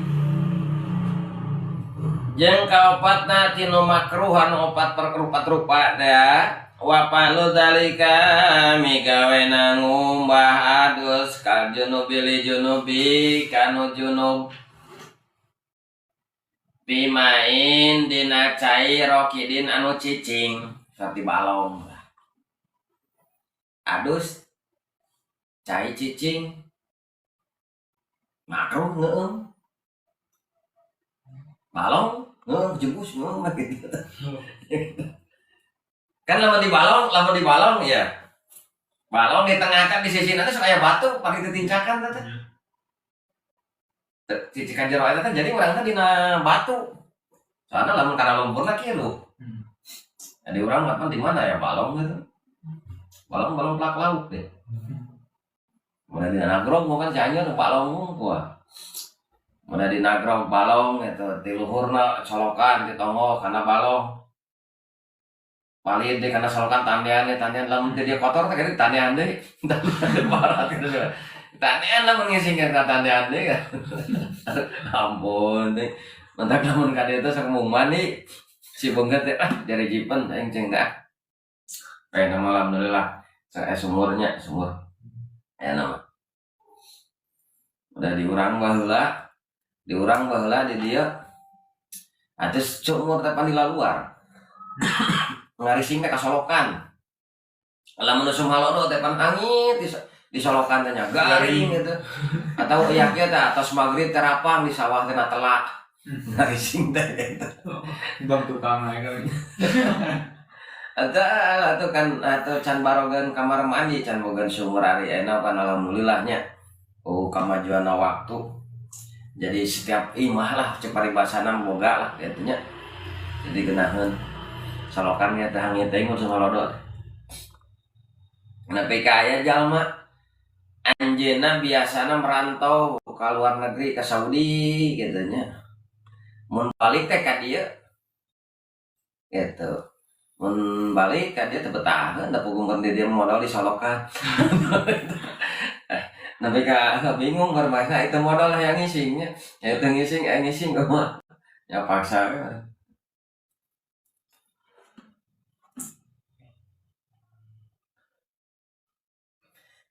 Jeung kaopatna tinu makruhan opat perkerupat rupa da. Wa fa'lu dzalika migawena ngumbah adus kal junubi li junubi kanu junub. Bimain dina cai rokidin anu cicing seperti balong. Adus cai cicing makruh ngeueum. Balong ngeueum jebus ngeueum gitu. Kan lamun di balong ya. Balong di tengah kan di sisi nanti supaya batu pakai ditincakan teh. Cicikan jero eta kan jadi urang teh dina batu. Soalnya lamun kana lumpurna kieu. Jadi urang mah di mana ya balong gitu. Balong plak lauk deh. Mulai di Nagrong kan cianjur balong gua. Udah di nagrong balong itu di luhurna colokan di tongo karena balong paling deh karena solokan tandian lamun dia kotor tak kira tandian deh tandian barat gitu tandian lah mengisingkan ke tandian deh kan ampun deh mentak lamun kade itu sakmung mandi si bengket dari jipen yang ceng dah kayak nama alhamdulillah sumurnya sumur ya nama udah diurang baheula di dia atus sumur tepan di luar ngarising teh kasolokan lamun usum halodo tepan angin di solokan teh garing gitu atau ieu teh atos magrib terapang di sawah teh telak ngarising teh gitu bang tukang aja kan atau kan atau can barogan kamar mandi can bogan sumur ari enak kan alhamdulillahnya kamajuan waktu jadi setiap imah lah cepari basana boga lah gitu nya jadi geunaheun salokannya teh hangit teh mun salodot nepi ka aya jalma anjeunna biasana merantau ka luar negeri ke Saudi gitu nya mun balik teh ka dieu gitu mun balik ka dieu teu betaheun da pugungkeun di dieu modal di solokan nepi ka bingung berbahasa itu modal yang ngisingnya ya itu ngising mah ya paksa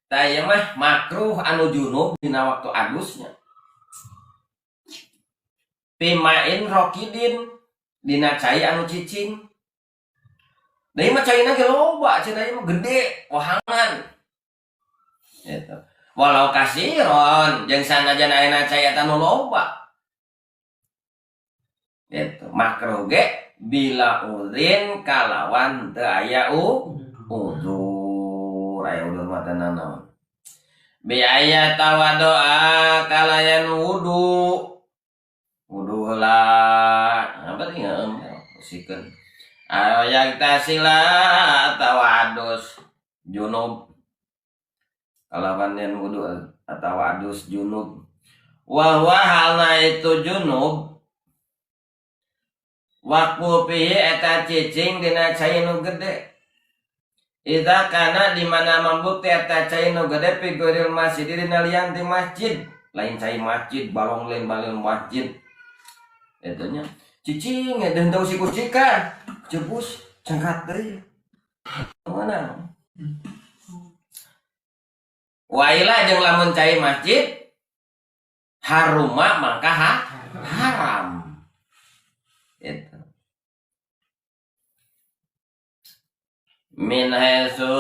tah mah makruh anu junub dina waktu adusnya pimain rokidin dina cai anu cicing deui mah caina ge loba cenah ieu gede wahangan gitu walau kasiron jeung sanajan ayeuna cai eta nu loba gitu makruh ge bila udin kalawan teu aya udzur aya udzur mah teh naon biaya tawadoa kalayan wudu heula apa teh sikeun yang tasila tawadus junub kalawan yang wudu atau adus junub wa halna itu junub waktu piye eta cicing dina cai nu gede ida kana di mana mambukti eta cai nu gede pigoril masjid dina liang di masjid lain cai masjid balong lain balong masjid eta nya cicing dan teu sikucikan jebus cengkat deui mana wailah jeung lamun cai masjid haruma mangka haram gitu min haitsu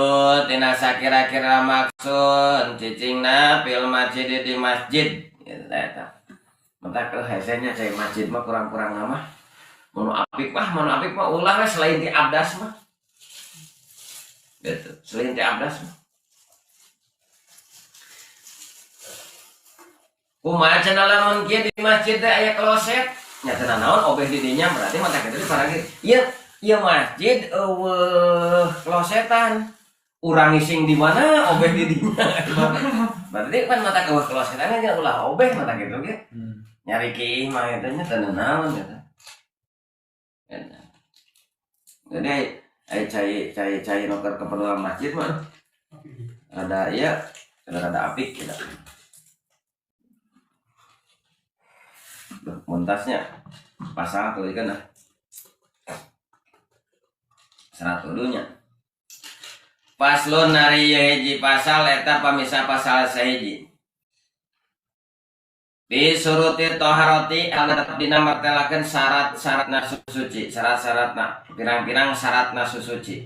tina sakira-kira maksud cicingna fil masjid di masjid gitu eta mentak hesenya cai masjid mah kurang-kurang mah mun apik mah ulah selain ti abdas mah gitu selain ti abdas mah kumaha cenah lamun kieu di masjid teh aya kloset nya cenah naon obeh di dinya berarti mah teh kitu paragi ieu masjid klosetan urang ngising di mana obeh di dinya berarti kan mata eueuh klosetan kan ulah obeh mata kitu ge nyari ki mah eta nya teu naon eta jadi cai noker keperluan masjid mah ada apik gitu montasnya pasang tuh kan serat dulunya paslon nari hiji pasal eta pamisah pasal sahiji disuruti toharoti tetap dina martelakeun syarat-syaratna suci syarat-syaratna pirang-pirang syaratna suci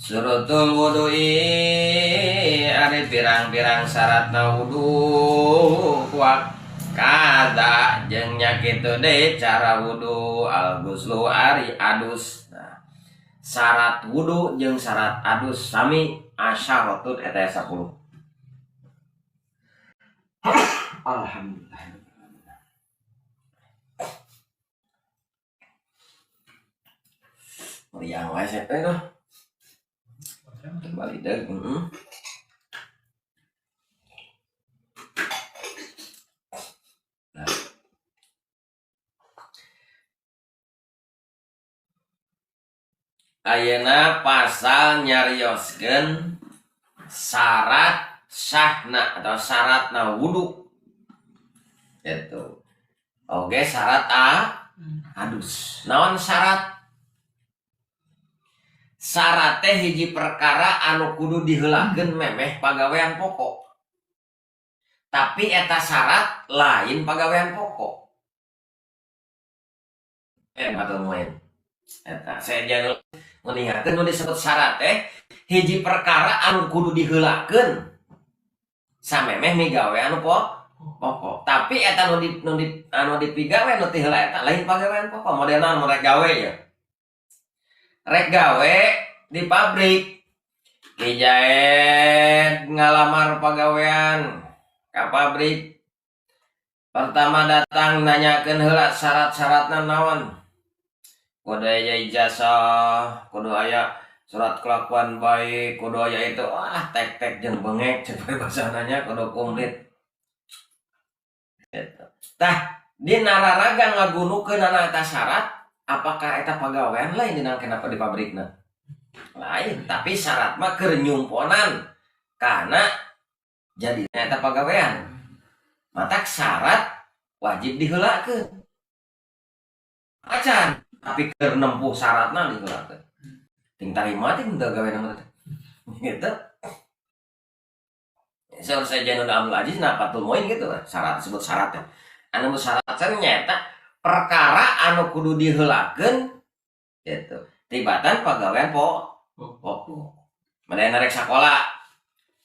surutul wudu'i ari pirang-pirang syaratna wudu wa kada jeung nya kitu deui cara wudu al ghuslu ari adus nah syarat wudu jeung syarat adus sami asyaratun eta 10 alhamdulillah meriang wae teh kembali deh ayeuna pasal nyarioskeun syarat sahna atau syaratna wudu. Itu. Oke, syarat adus. Naon syarat? Syarat teh hiji perkara anu kudu diheulakeun memeh pagawean pokok. Tapi eta syarat lain pagawean pokok. Matur nuwun. Eta saya jangan melihatkeun nu disebut syarat teh hiji perkara anu kudu diheulakeun samemeh migawe anu pokok. Tapi eta anu dipigawe anu teu heula eta lain pagawean pokok. Modelna anu rek gawe ya. Rek gawe di pabrik Kijaet ngalamar pagawean ka pabrik. Pertama datang nanyakeun heula syarat-syaratna naon. Kudu aya ijazah, kudu aya surat kelakuan baik, kudu aya itu tek-tek jeung bengek cenah bahasananya kudu komplit. Gitu. Tah di nararaga ngagunukeun eta syarat, apakah eta pagawean lain dina kenapa di pabrikna? Lain, tapi syarat mah keur nyumponan karena jadi eta pagawean. Matak syarat wajib diheulakeun. Acan, tapi keur nempuh syaratna diheulakeun. Ting tarima teh teu gawe nama teh. Gitu. Saur Sayyidina Abdul Aziz na Fathul Muin gitu kan, syarat disebut syarat teh. Anu syarat nyata perkara anu kudu diheulakeun gitu. Tibatan pagawean pokok. Made narek sakola.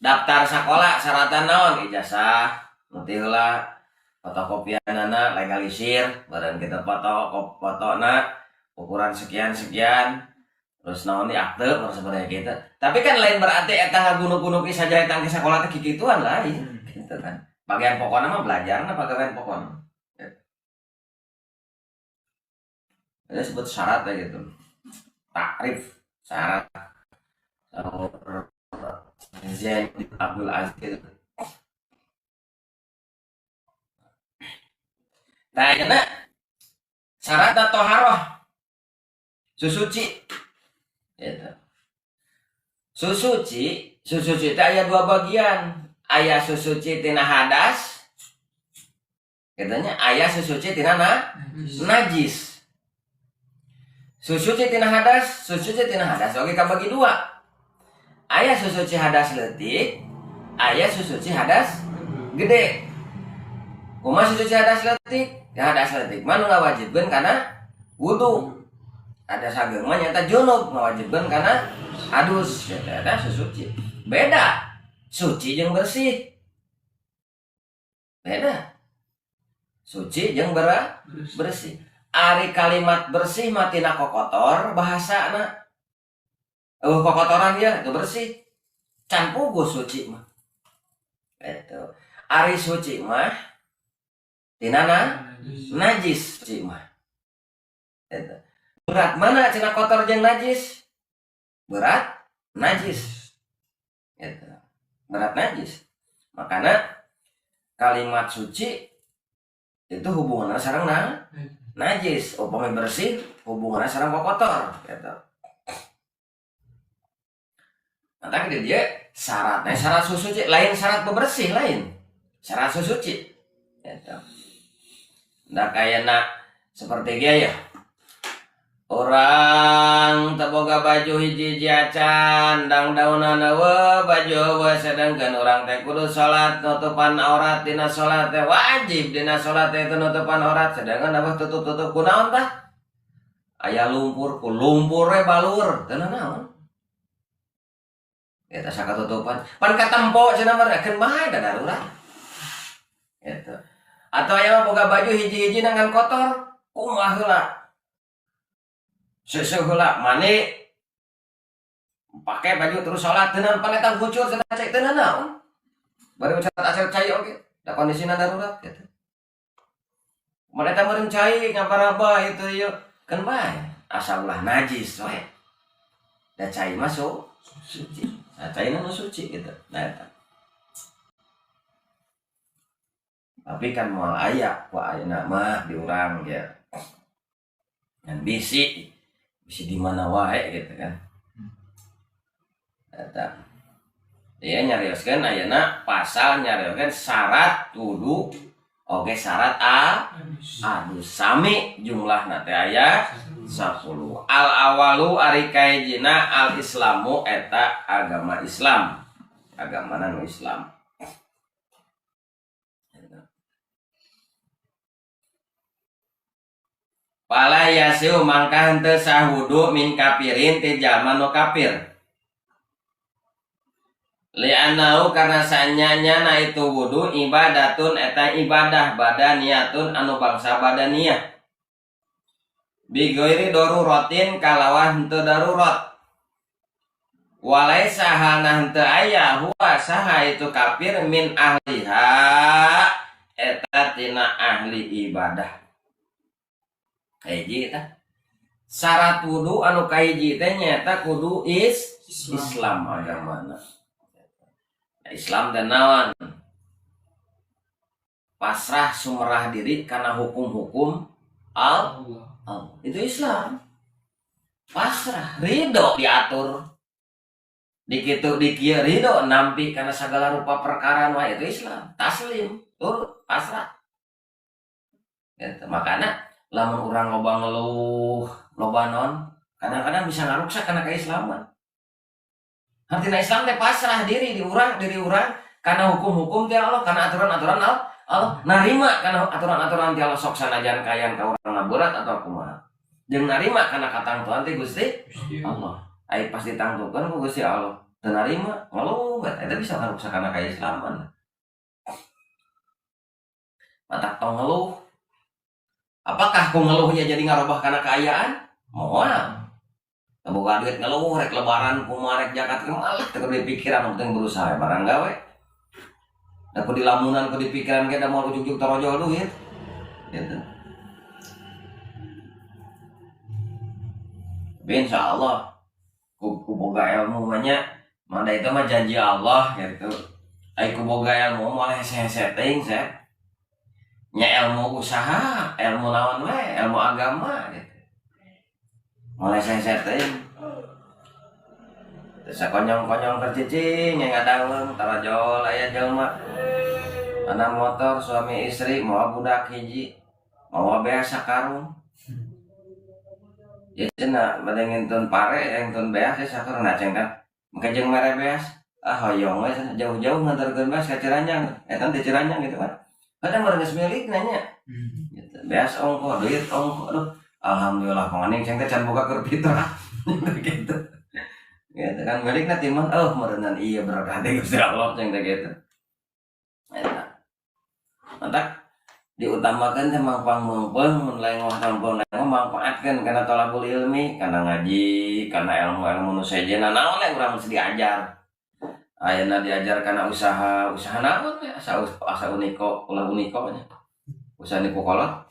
Daftar sakola syaratan naon? Ijazah, nu teu heula, fotokopianana legalisir, badan kita fotona ukuran sekian-sekian. Terus naon di akte seperti gitu. Tapi kan lain berarti eta ngagunuk-gunuk saja eta ke sakola teh kikituan lain gitu kan. Bagian pokokna mah belajarna pagawean pokokna. Itu disebut syarat ya gitu. Takrif syarat. Zain Abdul Aziz. Nah, karena syarat toharoh susuci. Gitu. Susuci itu aya dua bagian. Aya susuci tina hadas. Katanya aya susuci tina najis. Susuci tina hadas, oke kabagi dua. Aya susuci hadas leutik, aya susuci hadas gede. Kumaha susuci hadas leutik? Ya hadas leutik mah nu ngawajibkeun kana wudu. Ada sageung mah nyata junub ngawajibkeun kana adus. Eta susuci. Beda suci jeung bersih. Beda. Suci jeung bersih. Ari kalimat bersih mah tina kokotor bahasana. Kokotoran ya, itu bersih. Can puguh suci mah. Itu. Ari suci mah tina najis suci mah. Itu. Berat mana cenah kotor jeung najis? Berat najis. Itu. Berat najis. Makanya kalimat suci itu hubungannya sareng najis, upami bersih hubungannya sareng kotor gitu. Maka dia syaratnya syarat susuci lain syarat bebersih lain syarat susuci gitu. Nah kayaknya seperti dia ya orang teboga baju hiji acan dang daunana we baju we sedangkan orang teh kudu salat nutupan aurat dina salat teh wajib dina salat teh nutupan aurat sedangkan abah tutup-tutup kunaon tah aya lumpur ku lumpur we balur teu naon eta sakatutupan pan katempo cenah mereken bae da darurat gitu. Atau aya mah boga baju hiji-hiji nangan kotor kumaha heula seuseuk heula mane pake baju terus salat teu naon pan eta gucur cenah cai teu naon bari salat asal cai oge da kondisina darurat gitu. Mun eta meureun cai ngaparaba itu ieu kan bae asal ulah najis we da cai masuk suci. Nah, cai nu suci gitu. Nah, eta. Tapi kan moal aya ku ayeuna mah di urang ya. Ngan bisi bisa di mana wae gitu kan. Eta dia nyarioskeun ayeuna pasal nyarioskeun syarat kudu oke syarat adus sami jumlahna teh aya 10. Al awalu ari kahijina al islamu eta agama Islam. Agama nu Islam. Pala yasiu mangka henteu sahudu min kafirin ti jalma nu kafir. Li'annahu karena sanyanya na itu wudu ibadatun eta ibadah badaniyatun anu bangsa badaniyah. Bigoiri daruratin kalawan henteu darurat. Walaisa hana henteu aya huwa saha itu kafir min ahliha eta tina ahli ibadah. Hiji eta syarat wudu anu kahiji teh nyaeta kudu Islam agamana. Islam dan nawan pasrah sumerah diri karena hukum-hukum Allah. Itu Islam. Pasrah, ridho diatur. Dikitu dikieu ridho nampi karena segala rupa perkara mah itu Islam. Taslim, turut pasrah. Gitu. Makanya lamun urang loba ngeluh, loba non, kadang-kadang bisa ngaruksak karena keislaman. Artinya Islam teh pasrah diri urang karena hukum-hukum ti Allah, karena aturan-aturan Allah. Narima karena aturan-aturan ti Allah sok sanajan kayan ka urang berat atau kumaha. Jeung narima karena katangtuan ti Gusti Allah. Ai pas ditangtukeun ku Gusti Allah. Teu narima, ngeluh eta bisa ngaruksak kana kaislaman. Matak tong ngeluh. Apakah ku ngeluhnya jadi ngarobah kana kaayaan? Moal. Boga duit ngeluh rek lebaran kumaha rek zakat kumaha teu di pikiran penting berusaha barang gawe. Da ku di lamunan ku di pikiran ge da moal ujug-ujug torojo duit. Gitu. Tapi insyaallah ku boga ilmu nya manda itu mah janji Allah gitu. Ai ku boga ilmu moal hese-hese teuing saya. Nya ilmu usaha, ilmu naon we, ilmu agama gitu. Mulai saya teuing. Terus konyong-konyong kercicing yang ngadangleung tarajol aya jelema. Anak motor suami istri mau budak hiji, mau beas sakarung. Ya cenah bade ngintun pare ngintun beas sakarung naceng kan. Maka jeung mere beas. Hoyong we jauh-jauh nganterkeun beas ka Ciranjang. Eta teh Ciranjang gitu kan. Kadang meureun geus milik nanya. Gitu. Beas ongko, duit ongko. Aduh. Alhamdulillah penganing ceng teh can boga keur pitra gitu. Gitu kan milikna timah meureunnan ieu berkah teh Gusti Allah ceng teh gitu. Eta. Mantak diutamakeun teh mangpang meungpeung mun lain mah tampun lain manfaatkeun kana thalabul ilmi, kana ngaji, kana ilmu-ilmu nu sejena naon we urang mesti diajar. Ayeuna diajar kana usaha naon we asa uniko, ulah uniko nya. Usaha nipu kolot.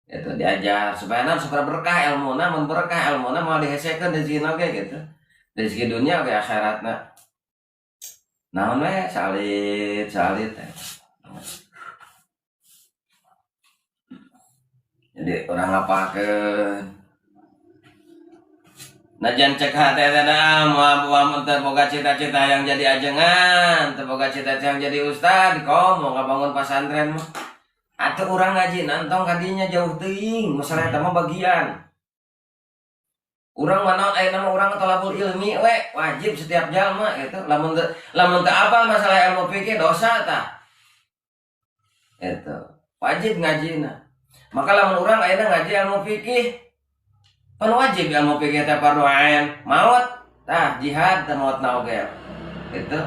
Itu diajar supaya berkah ilmuna, mun berkah ilmuna mau dihesekeun rezekina ge gitu. Rezeki dunia ge akhiratna. Naon we salit teh. Jadi orang ngapakeun. Najan cek hate teh moal teu boga cita-cita yang jadi ajengan, teu boga cita-cita yang jadi ustad, komo ngabangun pasantren mah. Atau orang ngaji nantong kadinya jauh teuing masalah eta mah bagian. Urang manaon aya nama urang thalabul ilmi we wajib setiap jalma gitu. Lamun teu apal masalah ilmu fikih dosa tah. Itu wajib ngajina. Maka lamun urang ayeuna ngaji ilmu fikih pan wajib ilmu fikih teh fardu ain, maut tah jihad teh mautna oge. Gitu.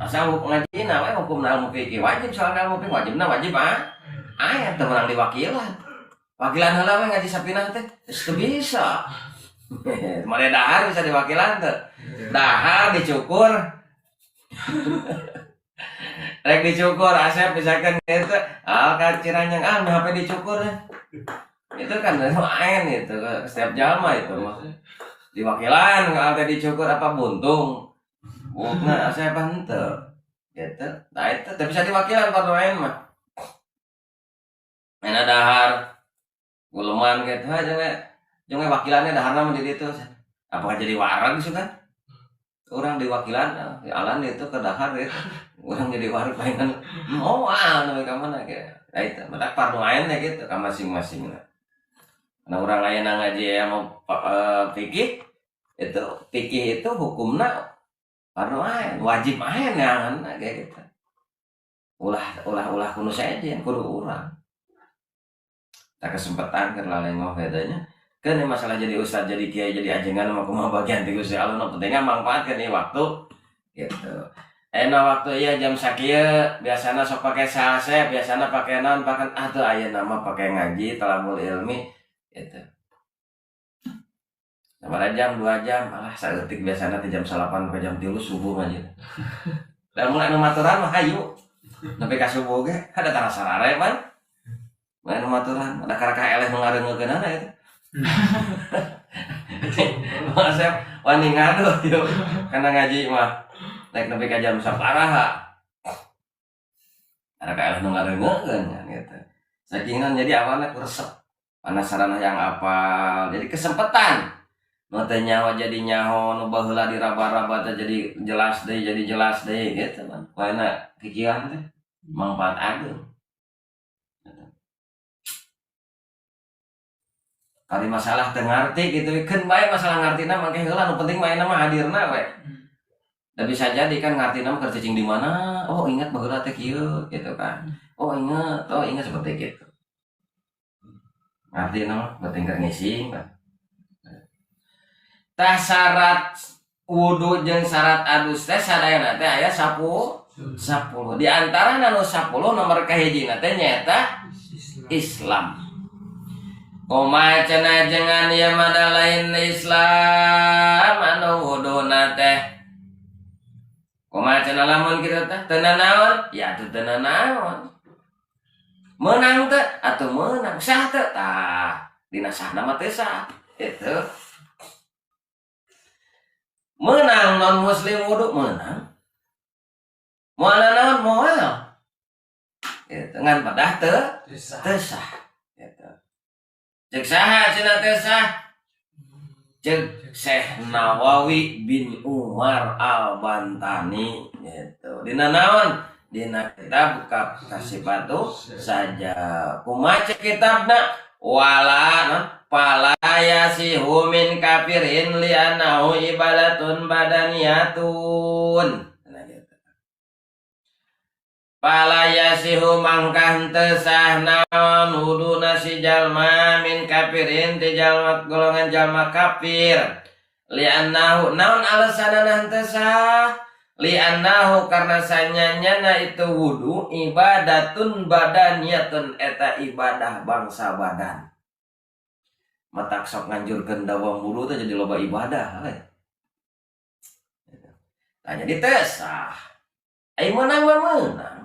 Asal ngajina we hukum ilmu fikih wajib soal ilmu fikih wajib aya teu meunang diwakilan. Wakilan heula we ngaji sapinah teh teu bisa. Mare dahar bisa diwakilan teu. Dahar dicukur. Rek dicukur asep misalkan gitu. Ka Ciranjang HP dicukur. Itu kan main itu setiap jalma itu mah. Diwakilan kalau dicukur apa buntung. Nah, saya henteu. Gitu. Nah, itu bisa diwakilan pada lain mah. Main dahar Guleman gitu aja jangan wakilannya daharna mah di ditu. Apakah jadi warag gitu kan? Orang di wakilan alan itu ke dahar gitu. Orang jadi warag pengen mau namanya ka mana ge. Nah itu matak pardu ainnya gitu ka masing-masing. Nah orang lain ngaji mau fikih itu hukumna pardu ain, wajib ain ya kayak gitu. Ulah kuno saja kudu urang. Tak kesempatan keur laleng mah bedanya. Kan ini masalah jadi ustad, jadi kiai, jadi ajengan sama kumaha bagian ti Gusti Allah nu pentingna manfaatkeun ieu waktu gitu. Waktu ieu jam sakieu biasana sok pake salse, biasana pake naon, pake teu ayeuna mah pake ngaji, talabul ilmi gitu. Sabaraha jam 2 jam, alah saeutik biasana ti jam 8 ke jam 3 subuh aja. Dan mulai nu maturan mah hayu. Nepi ka subuh ge ada tara sarare pan. Mulai nu maturan, ada karaka eleh nu ngareungeunkeunana eta. Saya wani ngaduh yuk karena ngaji mah naik nepi ka jam saparaha ada kaelah nu ngareungeun kan gitu sakingan jadi awalnya resep mana sarana yang apal jadi kesempatan nu teh nyawa jadi nyaho nu baheula diraba-raba teh jadi jelas deui gitu kan poena pikiran teh manfaat ageung. Kali masalah teu ngarti gitu keun bae masalah ngartina mangke heula nu penting mah mah hadirna we. Da bisa jadi kan ngartina mah keur cicing di mana? Oh ingat baheula teh kieu gitu kan. Oh ingat seperti gitu. Ngartina mah penting keur ngising kan. Tah syarat wudu jeung syarat adus teh sadayana teh aya 10. Di antarana nu 10 nomor kahijina teh nyaeta Islam. Koma cenah jangan ya mada lain Islam anu wuduna teh. Koma cenah lamun kitu teh teu naon? Ya teu naon. Menang teh atuh menang sah teh tah dina sahna mah teh sah. Itu. Menang non muslim wudu menang. Moal naon moal. Itu ngan padah teu sah. Gitu. Cek saha cenah teh sah? Cek Syekh Nawawi bin Umar Al-Bantani gitu. Dina naon? Dina kitab Kasifatu saja. Kumaha cek kitabna? Wala pala yasihu min kafirin li annahu ibadatun badaniyatun. Pala yasihu mangkah teu sah naon wuduna si jalma min kafirin ti jalma golongan jalma kafir li annahu naon alasanana teu sah li annahu karna sanyanyana itu wudu ibadatun badaniyatun eta ibadah bangsa badan matak sok nganjurkeun dawam wudu teh jadi loba ibadah Nah jadi teu sah ai menang menang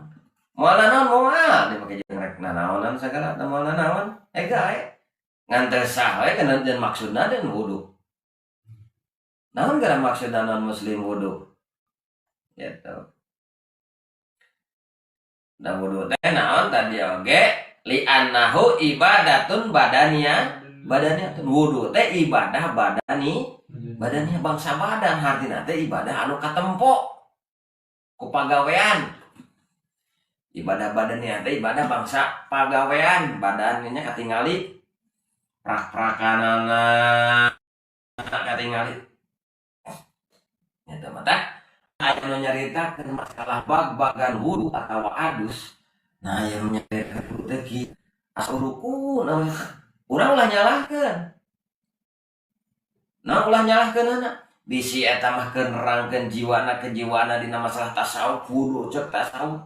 moal naon moal dipake jeung rek naonan sagala moal naon gae ngan teu sah we kana dan maksudna dan wudu naon gara maksudna non muslim wudu gitu da wudu teh naon tadi oge li annahu ibadatun badaniyatun wudu teh ibadah badannya bangsa badan hartina teh ibadah anu katempo ku pagawean ibadah badannya teh ibadah bangsa pagawean badannya katingali prak-prakanana katingali eta mata anu nyaritakeun masalah bag-bagan wudu atawa adus nah yang nyaritakeun teh ki asurukun urang ulah nyalahkeun nah ulah nyalahkeun bisi eta mah keur nerangkeun kejiwana dina masalah tasawuf wudu cek tasawuf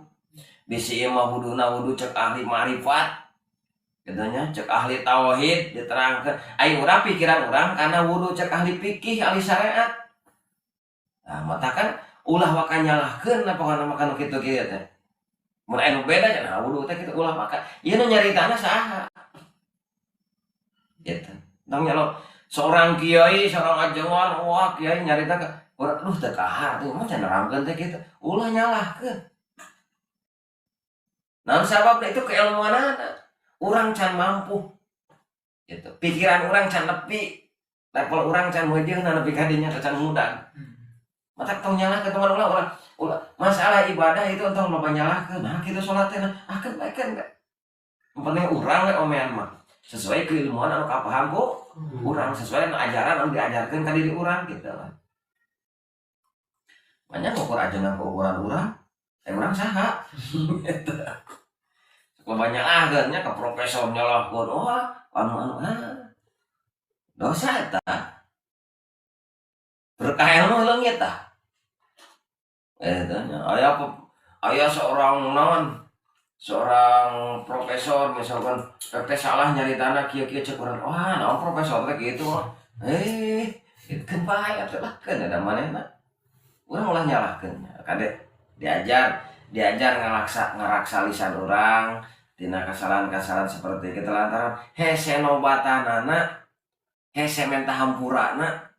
bisi mah wuduna wudu cek ahli marifat katanya cek ahli tauhid diterangkeun ai urang pikiran urang kana wudu cek ahli fikih ahli syariat nah mata kan ulah wakan nyalahkeun apakah makan kitu kieu teh mun anu beda cenah wudu teh kitu ulah makan ieu nu nyaritana saha gitu tong nyalo seorang kiai seorang ajengan wah kiai nyarita urang duh teu kahar teh mah cenah nerangkeun teh kitu ulah nyalahkeun nah sabab itu keilmuanana urang can mampu gitu. Pikiran orang can nepi, level orang can meujeuh nepi ka dinya can mudah. Mata tong nyalah ke teman orang masalah ibadah itu entong loba nyalahkeun. Nah kitu salat teh akeun baekeun we. Yang penting urang we omean mah sesuai keilmuan anu kapaham ku urang, sesuai anu ajaran anu diajarkeun ka diri urang gitu lah. Banyak ukur ajengan ke ukuran urang, urang saha. Gitu. Banyak akhirnya ke profesor nyalahkeun, anu dosa eta. Berkah ilmu leung eta. Aya seorang profesor misalkan salah nyaritana kieu-kieu cek urang, naon profesor teh kitu mah. Keun bae atuh lah keun ada manehna. Urang ulah nyalahkeun. Kade diajar ngaraksa lisan urang tina kasalahan-kasalahan seperti kita lantaran hese nobatanana, hese mentah hampurana.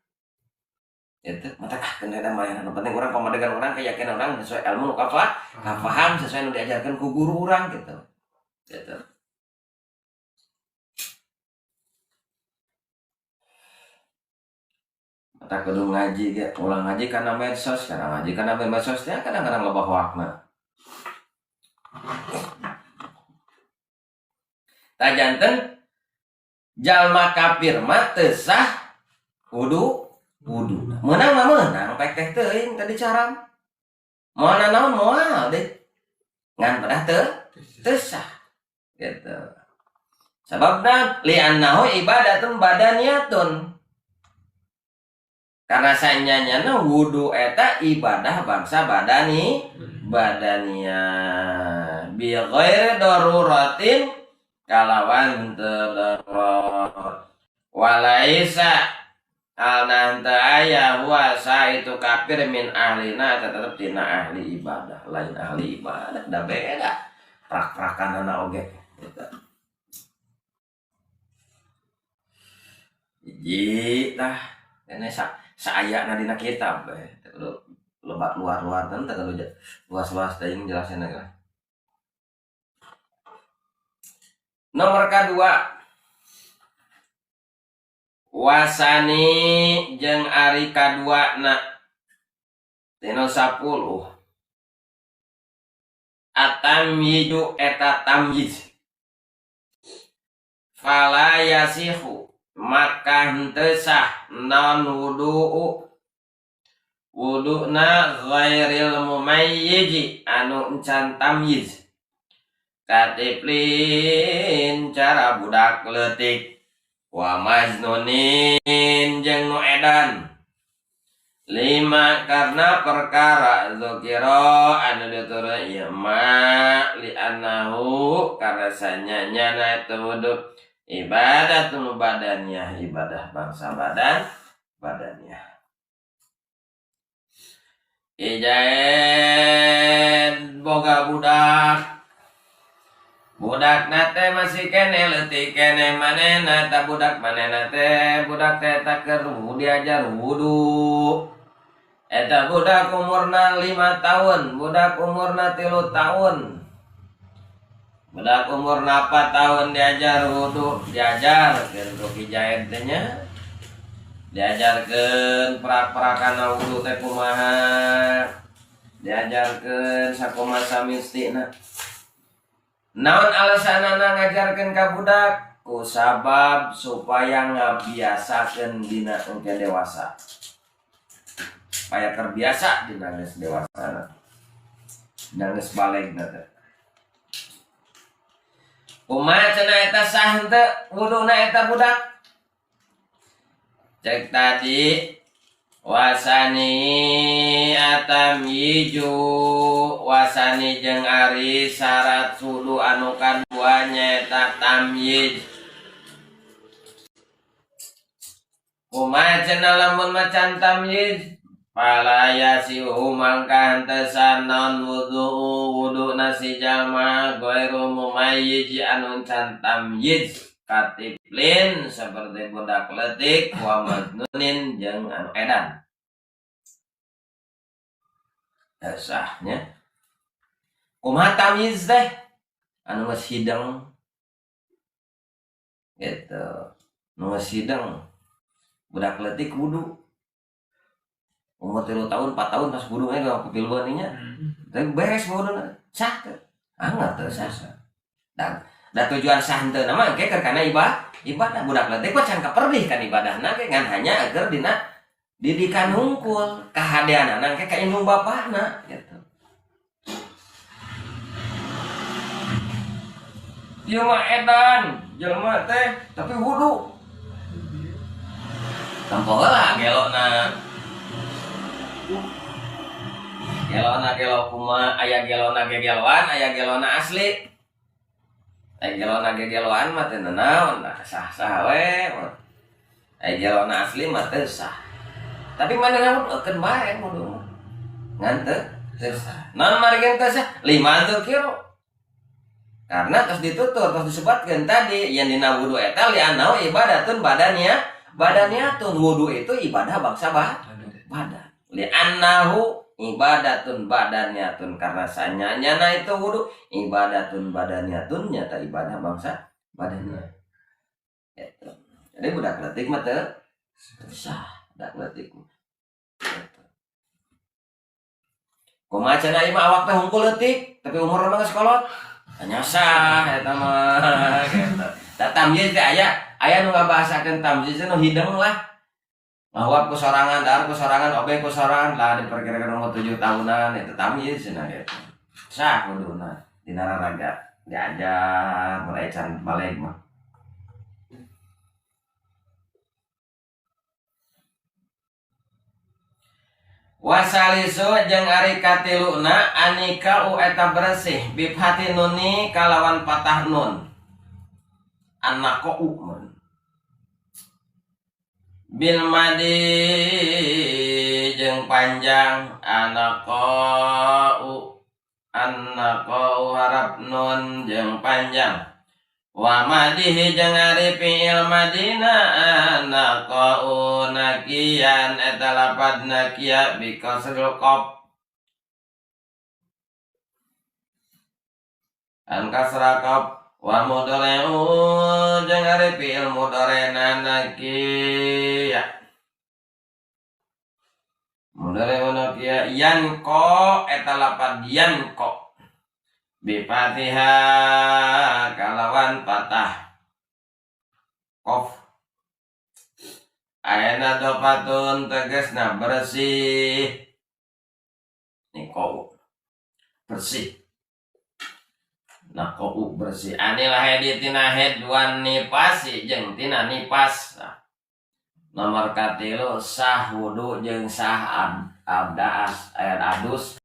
Itu mata kena ada mainan. Penting orang pamadegan orang keyakinan orang sesuai ilmu nu kapaham sesuai nu diajarkan ku guru orang gitu. Gitu. Mata kudu ngaji ge, ulang ngaji kana medsos, kadang ngaji kana medsos teh kadang-kadang loba hoakna. Tajanten jalma kafir mah teu sah wudu. Menang mah menang pek teh teuing tadi caram. Moal naon moal deh. Ngan padah teu sah. Gitu. Sababna li'annahu ibadatun badaniyatun. Karena sanyanya wudu eta ibadah bangsa badaniyah. Bi ghairi daruratin kalawan teu darurat. Walaisa alnanta aya huasa itu kafir min ahlina tetap tina ahli ibadah, lain ahli ibadah da beda prak-prakanana oge gitu. Hiji tah kene saayana dina kitab lebat luar-luar teh teu luas-luas teuing jelaseun ge. Nomor kadua wasani jeung ari kaduana tino 10 atamyidu eta tamyiz fala yasihu maka henteu sah non wuduna ghairil mumayyizi anu encan tamyiz katiplin cara budak leutik wa majnunin jeung nu edan 5 karena perkara zikra anu diturun ieu ma li annahu karena sanyanya eta wudu ibadatun badaniyah ibadah bangsa badaniyah. Ijaen boga budak nate masih kene leutik kene manehna ta budak manehna teh budak teh tak keur diajar wudu. Eta budak umurna 5 tahun, budak umurna 3 tahun. Budak umurna 4 tahun diajar wudu, diajarkeun ku kijaen teh nya. Diajarkeun prak-prakana wudu teh kumaha. Diajarkeun sakumaha samistina. Naon alasanana ngajarkeun ka budak? Ku sabab supaya ngabiasakeun dina engke dewasa. Supaya terbiasa dina geus dewasa. Dina geus balegna teh. Kumaha cenah eta sah henteu wuduna eta budak? Cek tadi wasani atamyiju wasani jeung ari syarat wudu anu kadua nyaeta tamyiz. Kumaha cenah lamun macan tamyiz? Fala yasihu mangka henteu sanon wuduna si jalma ghairu mumayyiz anu can tamyiz. Katiplin seperti budak leutik wa majnunin jeung anu edan. Sahnya kumaha tamyiz teh anu geus hideng gitu. nu sideng budak leutik wudu umur 3 tahun 4 tahun pas wudu ge kepiluan nya tapi beres wuduna sah teh anggar teh sah dan tujuan sah teu nama ge keur kana ibadah budak leutik mah can kaperdih kan ibadahna ge ngan hanya agar dina didikan hungkul kahadeanana ge ka indung bapana gitu. Ieu mah edan jelema teh tapi wudu tempo heula gelona kumaha aya gelona ge geloan aya gelona asli aya gelona ge geloan mah teu naon sah-sah we aya gelona asli mah teu sah tapi manehna wudukeun bae wudu ngan teu sah naon marigin teu sah 5 kilo karena terus ditutur terus disebutkan tadi yang dina wudu eta li'annahu ibadatun badaniyatun wudu itu ibadah bangsa badan li'annahu ibadatun badaniyatun karena sanyana itu wudu ibadatun badaniyatun nyata ibadah bangsa badannya gitu. Jadi budak leutik mah teu sah budak leutik kumaha cenah ieu mah awak teh hungkul leutik tapi umur mah geus kolot hanya sah eta mah gitu. Da tamyiz teh aya nu ngabahasakeun tamyiz nu hideng lah. Bahwa kusorangan dar kusorangan obe kusorangan lah diperkirakan umur 7 tahunan eta tamyiz cenah gitu. Sah kuduna dina raraga diajar mulai can balik mah. Wasalisu jeung ari katiluna anika eta bersih bifati nuni kalawan patah nun annaqu mun bil madi jeung panjang annaqu harap nun jeung panjang wa madihi jeung ari fi'il madina naqau nakian eta lapad nakia bi kasrul qaf an kasra qaf wa mudhari'u jeung ari fi'il mudhari'na nakia mudhari'u nakia yanqa eta lapad yanqa bi fatihah kalawan patah qaf ayana dofatun tegasna bersih niqau bersih naqau bersih anilah tina hedwan nipasi jeung tina nipas nomor katilu sah wudu jeung sah abdaas air adus